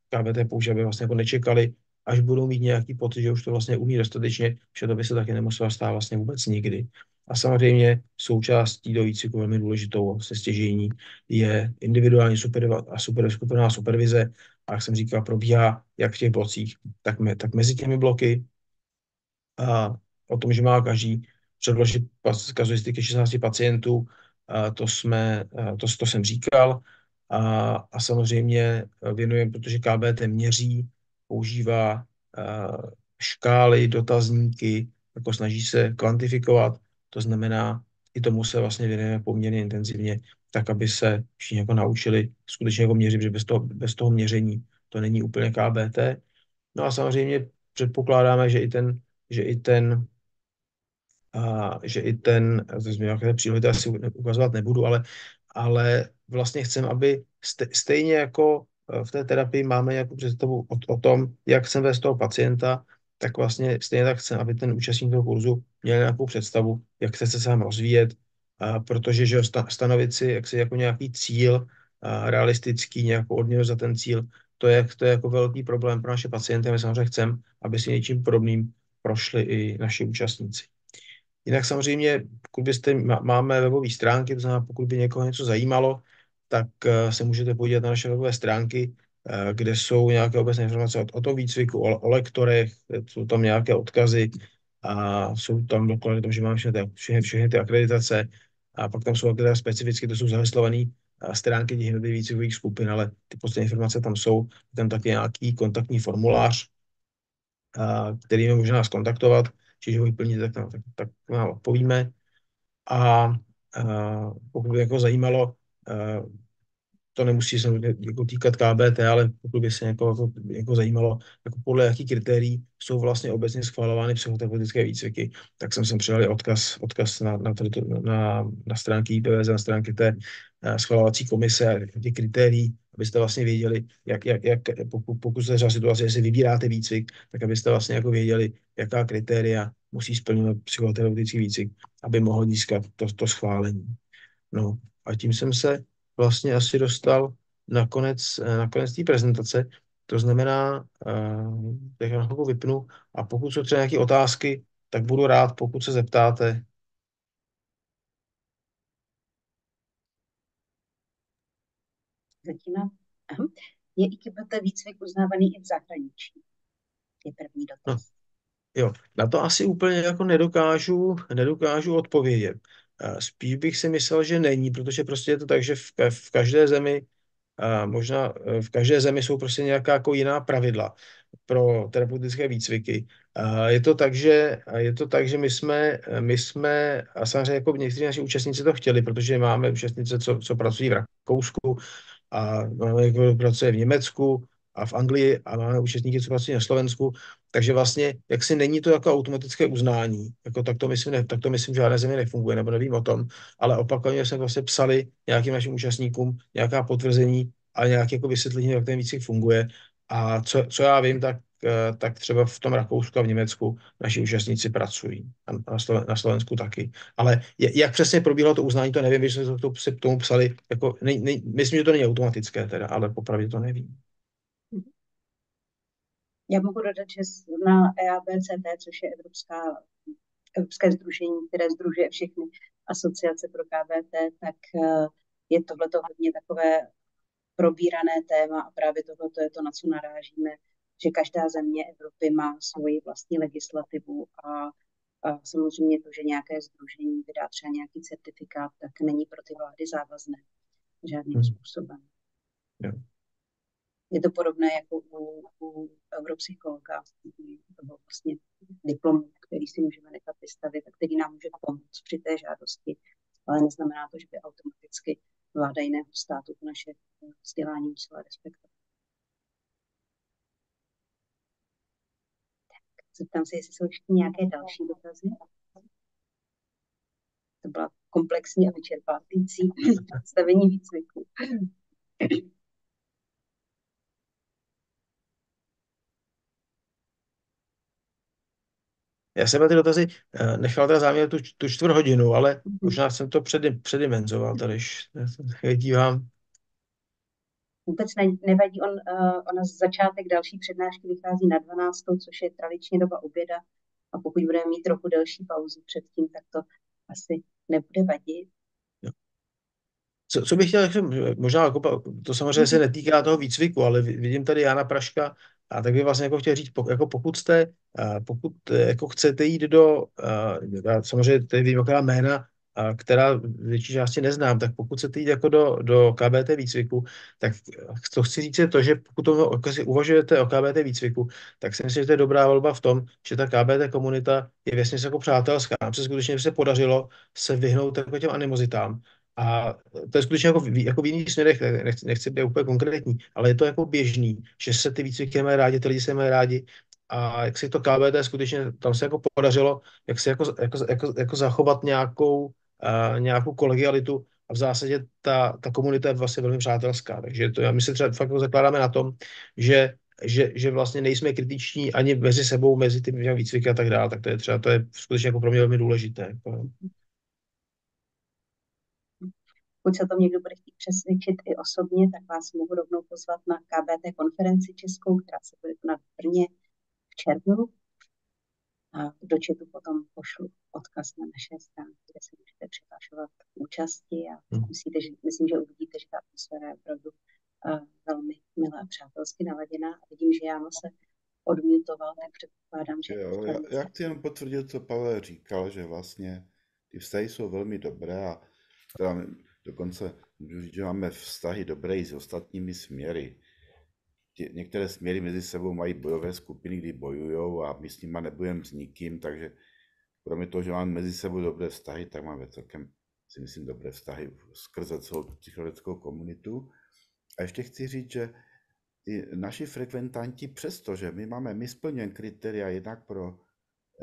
KBT použít, aby vlastně jako nečekali, až budou mít nějaký pocit, že už to vlastně umí dostatečně, že to by se taky nemuselo stát vlastně vůbec nikdy. A samozřejmě součástí do výcviku velmi důležitou se stěžení je individuální skupinová supervize. A jak jsem říkal, probíhá jak v těch blocích, tak mezi těmi bloky. A o tom, že má každý předložit kazuistiky 16 pacientů, to jsem říkal. A samozřejmě věnujeme, protože KBT měří, používá škály, dotazníky, jako snaží se kvantifikovat, to znamená, i tomu se vlastně věnujeme poměrně intenzivně, tak, aby se všichni jako naučili skutečně jako měřit, že bez toho měření to není úplně KBT. No a samozřejmě předpokládáme, že i ten, nějaké příležitosti asi ukazovat nebudu, ale vlastně chcem, aby stejně jako v té terapii máme nějakou představu o tom, jak chcem vést toho pacienta, tak vlastně stejně tak chcem, aby ten účastník toho kurzu měl nějakou představu, jak chce se sám rozvíjet, protože že stanovit si jaksi jako nějaký cíl realistický, nějakou odměnu za ten cíl, to je jako velký problém pro naše pacienty. My samozřejmě chceme, aby si něčím podobným prošli i naši účastníci. Jinak samozřejmě, pokud máme webové stránky, to znamená, pokud by někoho něco zajímalo, tak se můžete podívat na naše webové stránky, kde jsou nějaké obecné informace o tom výcviku, o lektorech, jsou tam nějaké odkazy a jsou tam doklady, že máme všechny ty akreditace a pak tam jsou akreditace specificky, to jsou zaheslované stránky těch jednotlivých výcvikových skupin, ale ty podstatné informace tam jsou, tam taky nějaký kontaktní formulář, který je možná kontaktovat, čiže ho vyplníte, tak vám odpovíme. A pokud by jako zajímalo, to nemusí se jako týkat KBT, ale pokud by se jako zajímalo, jako podle jakých kritérií jsou vlastně obecně schvalovány psychoterapeutické výcviky, tak jsem sem přidal odkaz na stránky IPVZ, na stránky té schvalovací komise a těch kritérií, abyste vlastně věděli, pokud se třeba situace, jestli vybíráte výcvik, tak abyste vlastně jako věděli, jaká kritéria musí splňovat psychoterapeutický výcvik, aby mohl získat to schválení. No a tím jsem se vlastně asi dostal nakonec té prezentace. To znamená, tak já na chvilku vypnu a pokud jsou třeba nějaké otázky, tak budu rád, pokud se zeptáte. Zatím. Aha. Je IKBT výcvik uznávaný i v zahraničí? Je první No, dotaz. jo, na to asi úplně jako nedokážu odpovědět. Spíš bych si myslel, že není, protože prostě je to tak, že v každé zemi možná v každé zemi jsou prostě nějaká jako jiná pravidla pro terapeutické výcviky. Je to tak, že my jsme a samozřejmě jako někteří naši účastníci to chtěli, protože máme účastnice, co pracují v Rakousku, a máme jako pracuje v Německu a v Anglii a máme účastníky, co pracují na Slovensku. Takže vlastně, jak si není to jako automatické uznání, jako tak to myslím, že v žádné zemi nefunguje, nebo nevím o tom, ale opakovaně jsme vlastně psali nějakým našim účastníkům nějaká potvrzení a nějaké jako vysvětlení, jak ten výcvik funguje. A co já vím, tak třeba v tom Rakousku a v Německu naši účastníci pracují. A na Slovensku taky. Ale jak přesně probíhalo to uznání, to nevím, když jsme to si k tomu psali. Jako, myslím, že to není automatické teda, ale popravdě to nevím. Já mohu dodat, že na EABCT, což je Evropské sdružení, které sdružuje všechny asociace pro KBT, tak je tohleto hodně takové probírané téma a právě tohleto je to, na co narážíme, že každá země Evropy má svoji vlastní legislativu a samozřejmě to, že nějaké sdružení vydá třeba nějaký certifikát, tak není pro ty vlády závazné žádným způsobem. Jo. Je to podobné jako u europsychologa, toho vlastně diplomu, který si můžeme nechat vystavit a který nám může pomoct při té žádosti, ale neznamená to, že by automaticky vláda jiného státu to naše vzdělání musela respektovat. Tak, zeptám se, jestli jsou ještě nějaké další dotazy. To byla komplexní a vyčerpávající představení výcviku. Já jsem na ty dotazy nechal teda záměr tu 4 hodinu, ale možná jsem to předimenzoval tady, když dívám. Vůbec nevadí, ona z začátek další přednášky vychází na 12, což je tradičně doba oběda a pokud budeme mít trochu delší pauzu předtím, tak to asi nebude vadit. Co bych chtěl, možná jako, to samozřejmě se netýká toho výcviku, ale vidím tady Jana Praška, a tak bych vlastně jako chtěl říct, jako pokud jako chcete jít já samozřejmě tady vím jaká jména, která větší části neznám, tak pokud chcete jít jako do KBT výcviku, tak to chci říct je to, že pokud si uvažujete o KBT výcviku, tak si myslím, že to je dobrá volba v tom, že ta KBT komunita je vlastně jako přátelská. Nám se skutečně se podařilo se vyhnout jako těm animozitám. A to je skutečně jako v jiných směrech, nechci být úplně konkrétní, ale je to jako běžný, že se ty výcviky mají rádi, ty lidi se mají rádi a jak si to KBT skutečně, tam se jako podařilo, jak si jako zachovat nějakou kolegialitu a v zásadě ta komunita je vlastně velmi přátelská, takže my se třeba fakt jako zakládáme na tom, že vlastně nejsme kritiční ani mezi sebou, mezi těmi výcviky a tak dále, tak to je skutečně jako pro mě velmi důležité. Jako. Pokud se o tom někdo bude chtít přesvědčit i osobně, tak vás mohu rovnou pozvat na KBT konferenci českou, která se bude konat v Brně v červnu. A do chatu potom pošlu odkaz na naše stránky, kde se můžete přihlašovat k účasti a myslím, že uvidíte, že ta atmosféra je opravdu velmi milá a přátelsky naladěná. A vidím, že Jáno se odmutoval, tak předpokládám, že... Jo, já chci jenom potvrdit, co Pavel říkal, že vlastně ty vztahy jsou velmi dobré a teda dokonce můžu říct, že máme vztahy dobré i s ostatními směry. Některé směry mezi sebou mají bojové skupiny, kdy bojujou a my s nimi nebudeme s nikým, takže kromě toho, že máme mezi sebou dobré vztahy, tak máme celkem, si myslím, dobré vztahy skrze celou psychologickou komunitu. A ještě chci říct, že ty naši frekventanti, přestože my splňujeme kritéria jednak pro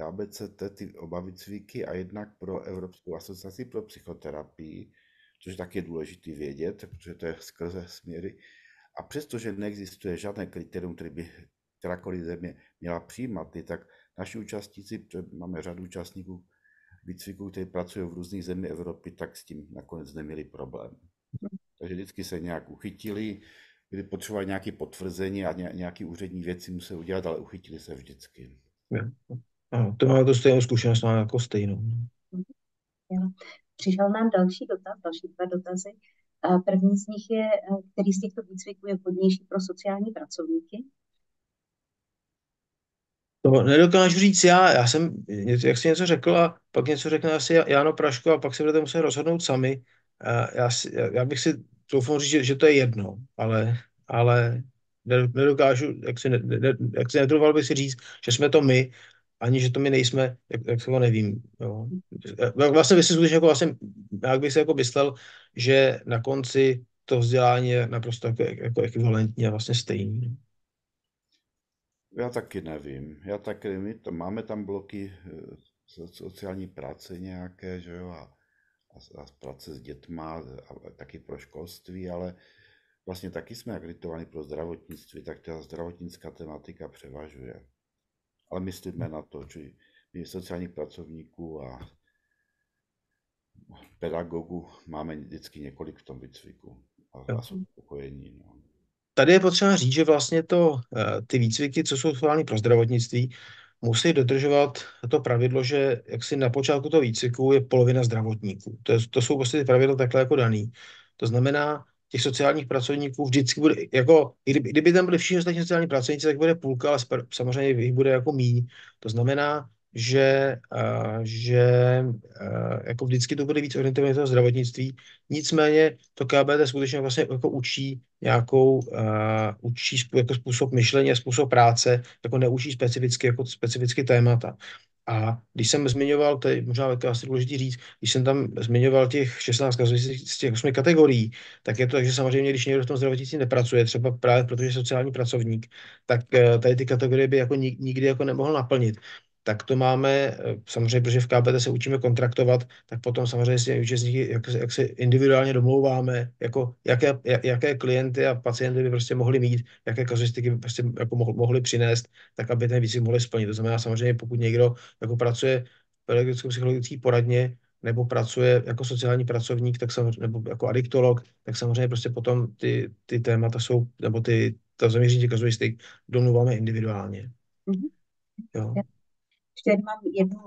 ABCT, ty oba výcviky, a jednak pro Evropskou asociaci pro psychoterapii, což taky je důležité vědět, protože to je skrze směry. A přestože neexistuje žádné kritérium, které by kterákoliv země měla přijímat, tak naši účastníci, máme řadu účastníků výcviku, kteří pracují v různých zemích Evropy, tak s tím nakonec neměli problém. Takže vždycky se nějak uchytili, kdyby potřebovali nějaké potvrzení a nějaké úřední věci museli udělat, ale uchytili se vždycky. Ano, to máme to stejnou zkušenost, máme jako stejnou. Jo. Přišel nám další dva dotazy. První z nich je, který z těchto výcviků je vhodnější pro sociální pracovníky? To nedokážu říct já jsem, jak jsi něco řekl a pak něco řekne asi Jáno Praško a pak se budete muset rozhodnout sami. Já bych si troufnul říct, že to je jedno, ale nedokážu, jak si netroufal bych si říct, že jsme to my, ani že to my nejsme, jak se ho nevím. Jo. Vlastně bych si skutečně jako vlastně, jak bych se jako myslel, že na konci to vzdělání je naprosto jako ekvivalentní a vlastně stejný. Já taky nevím. Máme tam bloky sociální práce nějaké, že jo, a práce s dětma a taky pro školství, ale vlastně taky jsme akreditovaní pro zdravotnictví, tak ta zdravotnická tematika převažuje. Ale myslíme na to, že my sociálních pracovníků a pedagogů máme vždycky několik v tom výcviku a jsou spokojení. No. Tady je potřeba říct, že vlastně ty výcviky, co jsou schválené pro zdravotnictví, musí dodržovat to pravidlo, že jaksi na počátku toho výcviku je polovina zdravotníků. To jsou prostě ty pravidla takhle jako daný. To znamená, těch sociálních pracovníků vždycky bude, jako, kdyby tam byli všichni ostatní sociální pracovníci, tak bude půlka, ale samozřejmě jich bude jako míň. To znamená, že jako vždycky to bude víc orientované toho zdravotnictví. Nicméně to KBT skutečně vlastně jako učí jako způsob myšlení a způsob práce, jako neučí specificky témata. A když jsem zmiňoval, to je možná asi důležité říct, když jsem tam zmiňoval těch 16 z těch 8 kategorií, tak je to tak, že samozřejmě, když někdo v tom zdravotnictví nepracuje, třeba právě protože je sociální pracovník, tak tady ty kategorie by jako nikdy jako nemohl naplnit. Tak to máme, samozřejmě, protože v KBT se učíme kontraktovat, tak potom samozřejmě si účastníky, jak se individuálně domlouváme, jako jaké klienty a pacienty by prostě mohli mít, jaké kazuistiky by prostě jako mohli přinést, tak aby ten výcvik mohli splnit. To znamená samozřejmě, pokud někdo jako pracuje v pedagogicko-psychologické poradně, nebo pracuje jako sociální pracovník, tak samozřejmě, nebo jako adiktolog, tak samozřejmě prostě potom ty témata jsou, nebo to zaměření těch kazuistik domluváme individuálně. Mm-hmm. Jo. Ještě tady mám jednu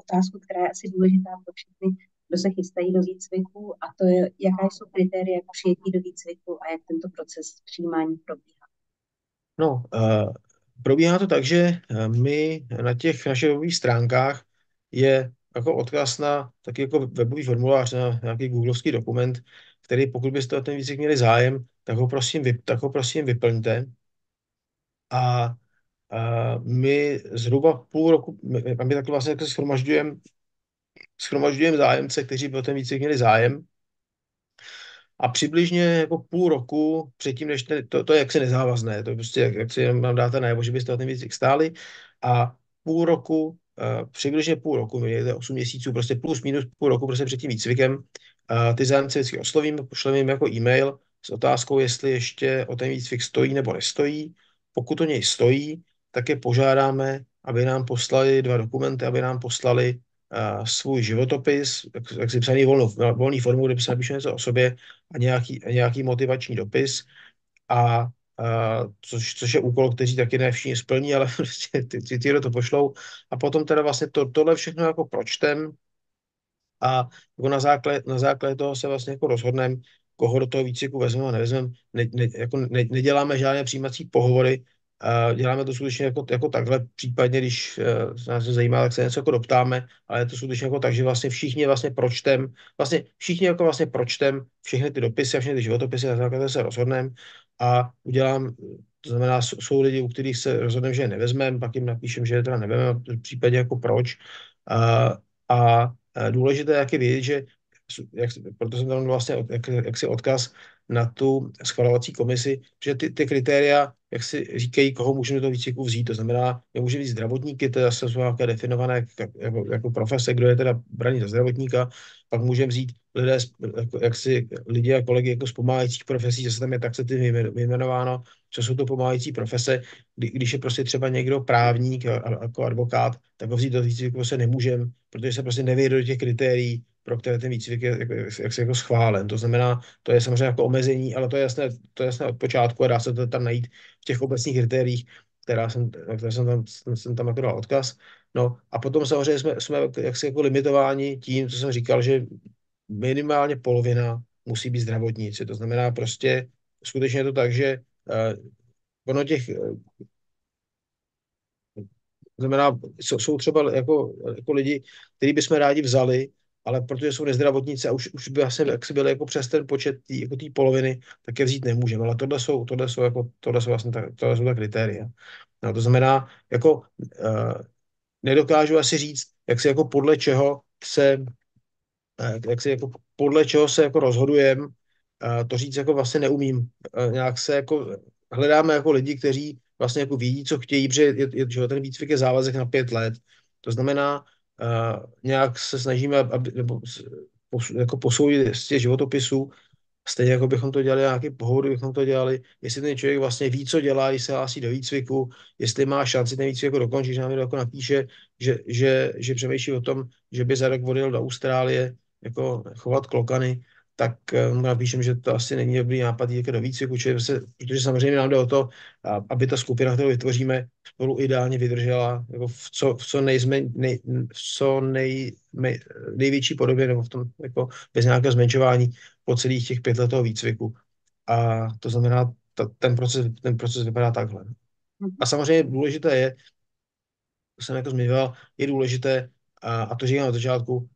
otázku, která je asi důležitá pro všechny, kdo se chystají do výcviku, a to je, jaká jsou kritéria k přijetí do výcviku a jak tento proces přijímání probíhá. No, probíhá to tak, že my na těch našich webových stránkách je jako odkaz na taky jako webový formulář, na nějaký googlovský dokument, který pokud byste o ten výcvik měli zájem, tak ho prosím vyplňte. A my zhruba půl roku, my takhle vlastně shromažďujeme zájemce, kteří by o ten výcvik měli zájem. A přibližně jako půl roku předtím, než to je jaksi nezávazné, to je prostě jak si nám dáte najevo, že byste o ten výcvik stáli, a půl roku, přibližně půl roku, je 8 měsíců, prostě plus minus půl roku prostě před tím výcvikem, ty zájemce vždycky oslovíme, pošleme jim jako e-mail s otázkou, jestli ještě o ten výcvik stojí nebo nestojí. Pokud to něj stojí, tak je požádáme, aby nám poslali 2 dokumenty, aby nám poslali svůj životopis, jak si psaný volný formou, kde by se napíše něco o sobě, a nějaký motivační dopis, což je úkol, kteří taky ne všichni splní, ale prostě ty to pošlou, a potom teda vlastně tohle všechno jako pročtem a jako na základě toho se vlastně jako rozhodneme, koho do toho výcviku vezmeme a nevezmeme. Neděláme žádné přijímací pohovory, děláme to skutečně jako takhle, případně když nás zajímá, tak se něco jako doptáme, ale je to skutečně jako tak, že vlastně všichni pročtem všechny ty dopisy a všechny ty životopisy, na základě se rozhodneme a to znamená, jsou lidi, u kterých se rozhodneme, že je nevezmeme, pak jim napíšem, že je teda nevezmeme, v případě jako proč. A důležité jak je vědět, že proto jsem tam vlastně jaksi odkaz na tu schvalovací komisi, že ty kritéria, jak si říkají, koho můžeme do toho výcviku vzít. To znamená, může být zdravotníky, to je zase nějaké definované jako profese, kdo je teda braný za zdravotníka, pak můžeme vzít lidé, jak si lidi a kolegy jako z pomáhajících profesí, že se tam je taxativně vyjmenováno, co jsou to pomáhající profese, když je prostě třeba někdo právník jako advokát, tak ho vzít do výcviku se nemůžeme, protože se prostě nevejde do těch kritérií, pro které ten výcvik je jako schválen. To znamená, to je samozřejmě jako omezení, ale to je jasné od počátku a dá se to tam najít v těch obecných kritériích, které jsem tam jako dal odkaz. No a potom samozřejmě jsme jaksi jako limitováni tím, co jsem říkal, že minimálně polovina musí být zdravotníci. To znamená prostě skutečně je to tak, že ono těch znamená, jsou třeba jako lidi, který bychom rádi vzali, ale protože jsou nezdravotníci a už by asi jak byli jako přes ten počet jako té poloviny, tak je vzít nemůžeme. Ale tohle jsou vlastně tohle jsou ta kritéria. No, to znamená, jako nedokážu asi říct, jak si jako podle čeho se jak si jako podle čeho se jako rozhodujeme, to říct jako vlastně neumím. Nějak se jako hledáme jako lidi, kteří vlastně jako vědí, co chtějí, protože že ten výcvik je závazek na 5 let. To znamená, nějak se snažíme, nebo jako posoudit z těch životopisů, stejně jako bychom to dělali nějaký pohodu, bychom to dělali, jestli ten člověk vlastně ví, co dělá, když se hlásí do výcviku, jestli má šanci ten výcvik jako dokončit, že nám jako napíše, že přemýšlí o tom, že by za rok odjel do Austrálie, jako chovat klokany, tak mu napíšem, že to asi není dobrý nápad jít jako do výcviku, protože samozřejmě nám jde o to, aby ta skupina, kterou vytvoříme, spolu ideálně vydržela jako největší podobě, nebo v tom jako bez nějakého zmenšování po celých těch 5 let toho výcviku. A to znamená, ten proces vypadá takhle. A samozřejmě důležité je, to jsem jako zmiňoval, je důležité, a to říkám na začátku,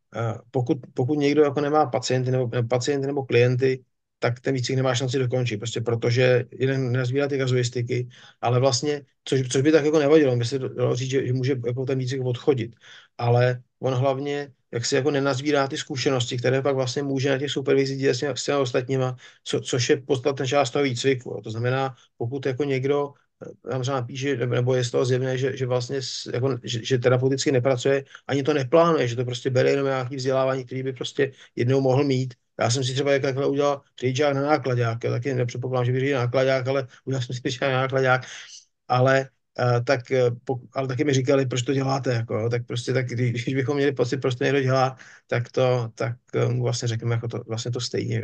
pokud někdo jako nemá pacienty nebo klienty, tak ten výcvik nemá šanci dokončit, prostě protože jeden nazbírá ty kazuistiky, ale vlastně, což by tak jako nevadilo, by se dalo říct, že může jako ten výcvik odchodit, ale on hlavně, jak si jako nenazbírá ty zkušenosti, které pak vlastně může na těch supervizích dělat s těmi ostatníma, což je podstatná část toho výcviku. To znamená, pokud jako někdo tam třeba napíše, nebo je z toho zjevné, že vlastně jako, že terapeuticky nepracuje, ani to neplánuje, že to prostě bere jenom nějaký vzdělávání, který by prostě jednou mohl mít. Já jsem si třeba takhle udělal řidičák na nákladák, taky nepředpokládám, že by řídil nákladák, ale udělal jsem si řidičák na nákladák, ale ale taky mi říkali, proč to děláte, jako, jo, tak prostě tak, když bychom měli pocit, proč to někdo dělá, tak mu vlastně řekneme jako vlastně to stejně,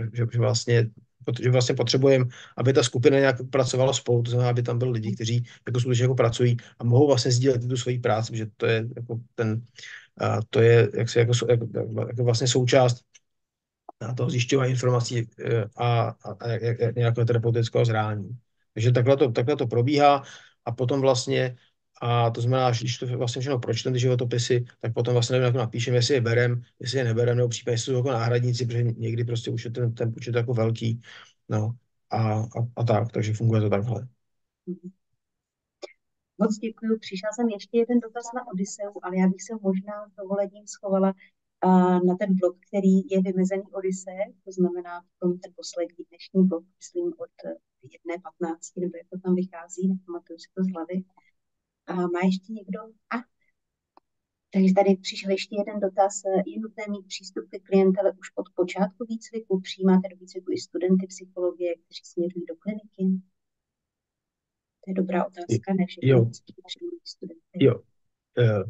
že vlastně potřebujeme, aby ta skupina nějak pracovala spolu, to znamená, aby tam byli lidi, kteří jako skutečně jako pracují a mohou vlastně sdílet tu svoji práci, že to je jako to je jako vlastně součást toho zjišťování informací a nějakého terapeutického zrání. Takže takhle to probíhá a potom vlastně, a to znamená, že když to vlastně všechno pročteme, ty životopisy, tak potom vlastně jako napíšeme, jestli je berem, jestli je neberem, nebo případně jestli jsou jako náhradníci, protože někdy prostě už je ten počet jako velký. No a tak, takže funguje to takhle. Moc děkuji. Přišel jsem ještě jeden dotaz na Odiseu, ale já bych se možná s dovolením schovala na ten blok, který je vymezený Odyseje, to znamená ten poslední dnešní blok, myslím od 1.15, nebo jak to tam vychází, nepamatuju si to z hlavy. A má ještě někdo? Takže tady přišel ještě jeden dotaz. Je nutné mít přístup ke klientele už od počátku výcviku? Přijímáte do výcviku i studenty psychologie, kteří směřují do kliniky? To je dobrá otázka, ne všichni přijímají studenty. Jo,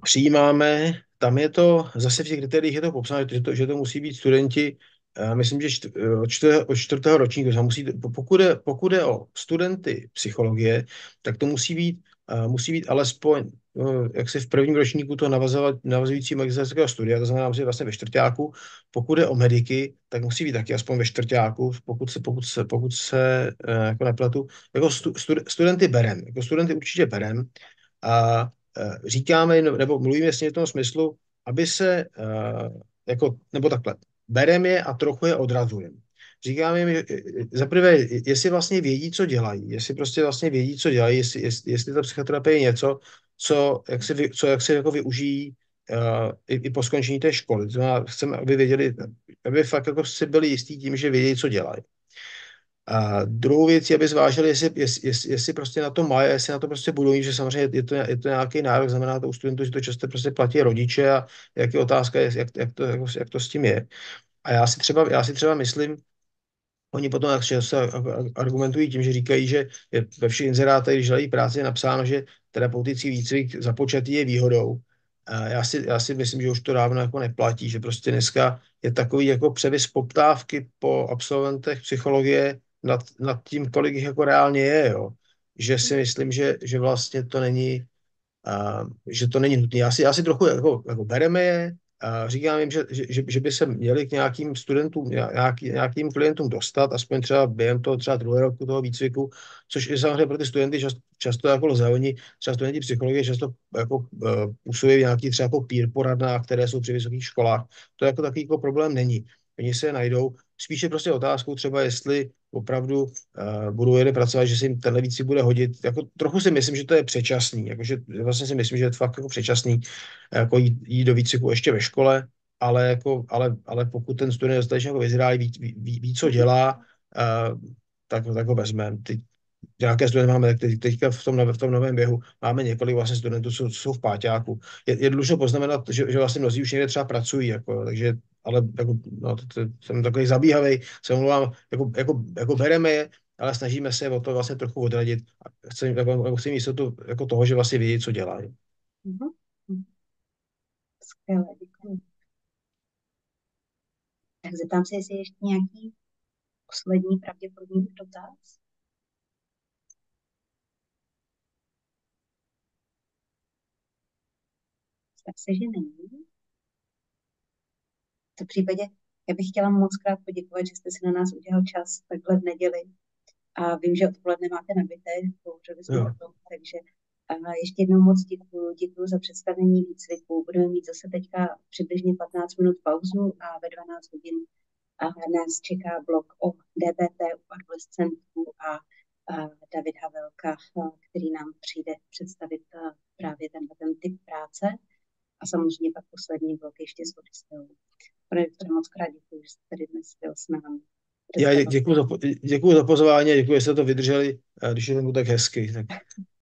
přijímáme, tam je to, zase v těch kritériích je to popsáno, že to musí být studenti, myslím, že od 4. ročníku, pokud je o studenty psychologie, tak to musí být alespoň jak se v prvním ročníku to navazující magisterského studia, to znamená, musí vlastně ve čtvrťáku. Pokud je o mediky, tak musí být taky aspoň ve čtvrťáku, pokud se jako nepletu. Jako studenty berem, jako studenty určitě berem a říkáme, nebo mluvíme jasně v tom smyslu, aby se jako, nebo takhle, berem je a trochu je odrazujeme. Říkáme jim, zaprvé, jestli vlastně vědí, co dělají, jestli ta psychoterapie je něco, co jak se jako využijí i po skončení té školy. To znamená, chceme, aby věděli, aby fakt jako si byli jistí tím, že vědí, co dělají. A druhou věc je, aby zvážili, jestli prostě na to mají, jestli na to prostě budou mít, že samozřejmě je to nějaký nárok, znamená to u studentů, že to často prostě platí rodiče a jak je otázka, jak to s tím je. A já si třeba myslím, oni potom tak často argumentují tím, že říkají, že je ve všech inzerátech, když hledají práci, je napsáno, že terapeutický výcvik započatý je výhodou. A já si myslím, že už to dávno jako neplatí, že prostě dneska je takový jako převis poptávky po absolventech psychologie nad tím, kolik jich jako reálně je, jo. Že si myslím, že vlastně to není, že to není nutné. Já si trochu jako bereme je, a říkám jim, že by se měli k nějakým studentům, nějakým klientům dostat, aspoň třeba během toho třeba druhého roku toho výcviku, což je samozřejmě pro ty studenty často jako lze. Oni, třeba studenti psychologie často jako působí v nějaký třeba jako peer poradnách, které jsou při vysokých školách. To jako takový jako problém není. Oni se je najdou. Spíše prostě otázkou třeba, jestli opravdu budou jede pracovat, že se jim tenhle výcvik bude hodit. Jako, trochu si myslím, že to je předčasný. Jakože vlastně si myslím, že je to fakt jako předčasný jako jít do výcviku ještě ve škole, ale pokud ten student je dostatečně jako vyzrálý, ví, co dělá, tak ho vezmeme. Nějaké studenty máme teďka v tom novém běhu, máme několik vlastně studentů, co jsou v páťáku. Je dlužno poznamenat, že vlastně mnozí už někde třeba pracují, jako, takže, ale jako, no, jsem takový zabíhavej, se omlouvám, jako bereme je, ale snažíme se o to vlastně trochu odradit. Chci mít jistotu jako toho, že vlastně vědí, co dělají. Mhm. Skvěle, děkuji. Tak zeptám se, jestli ještě nějaký poslední pravděpodobný dotaz. Tak se, že není. V tom případě já bych chtěla moc krát poděkovat, že jste si na nás udělal čas takhle v neděli. A vím, že odpoledne máte nabité, hovořili jsme o tom, takže ještě jednou moc děkuju za představení výcviku. Budeme mít zase teďka přibližně 15 minut pauzu a ve 12 hodin nás čeká blok o DBT u adolescentů a David Havelka, který nám přijde představit právě ten typ práce. A samozřejmě pak poslední blok ještě s Odysseou. Pane doktore, moc krát děkuji, že jste tady dnes byl s námi. Já děkuji za pozvání a děkuji, že jste to vydrželi, když je ten tak hezky. Tak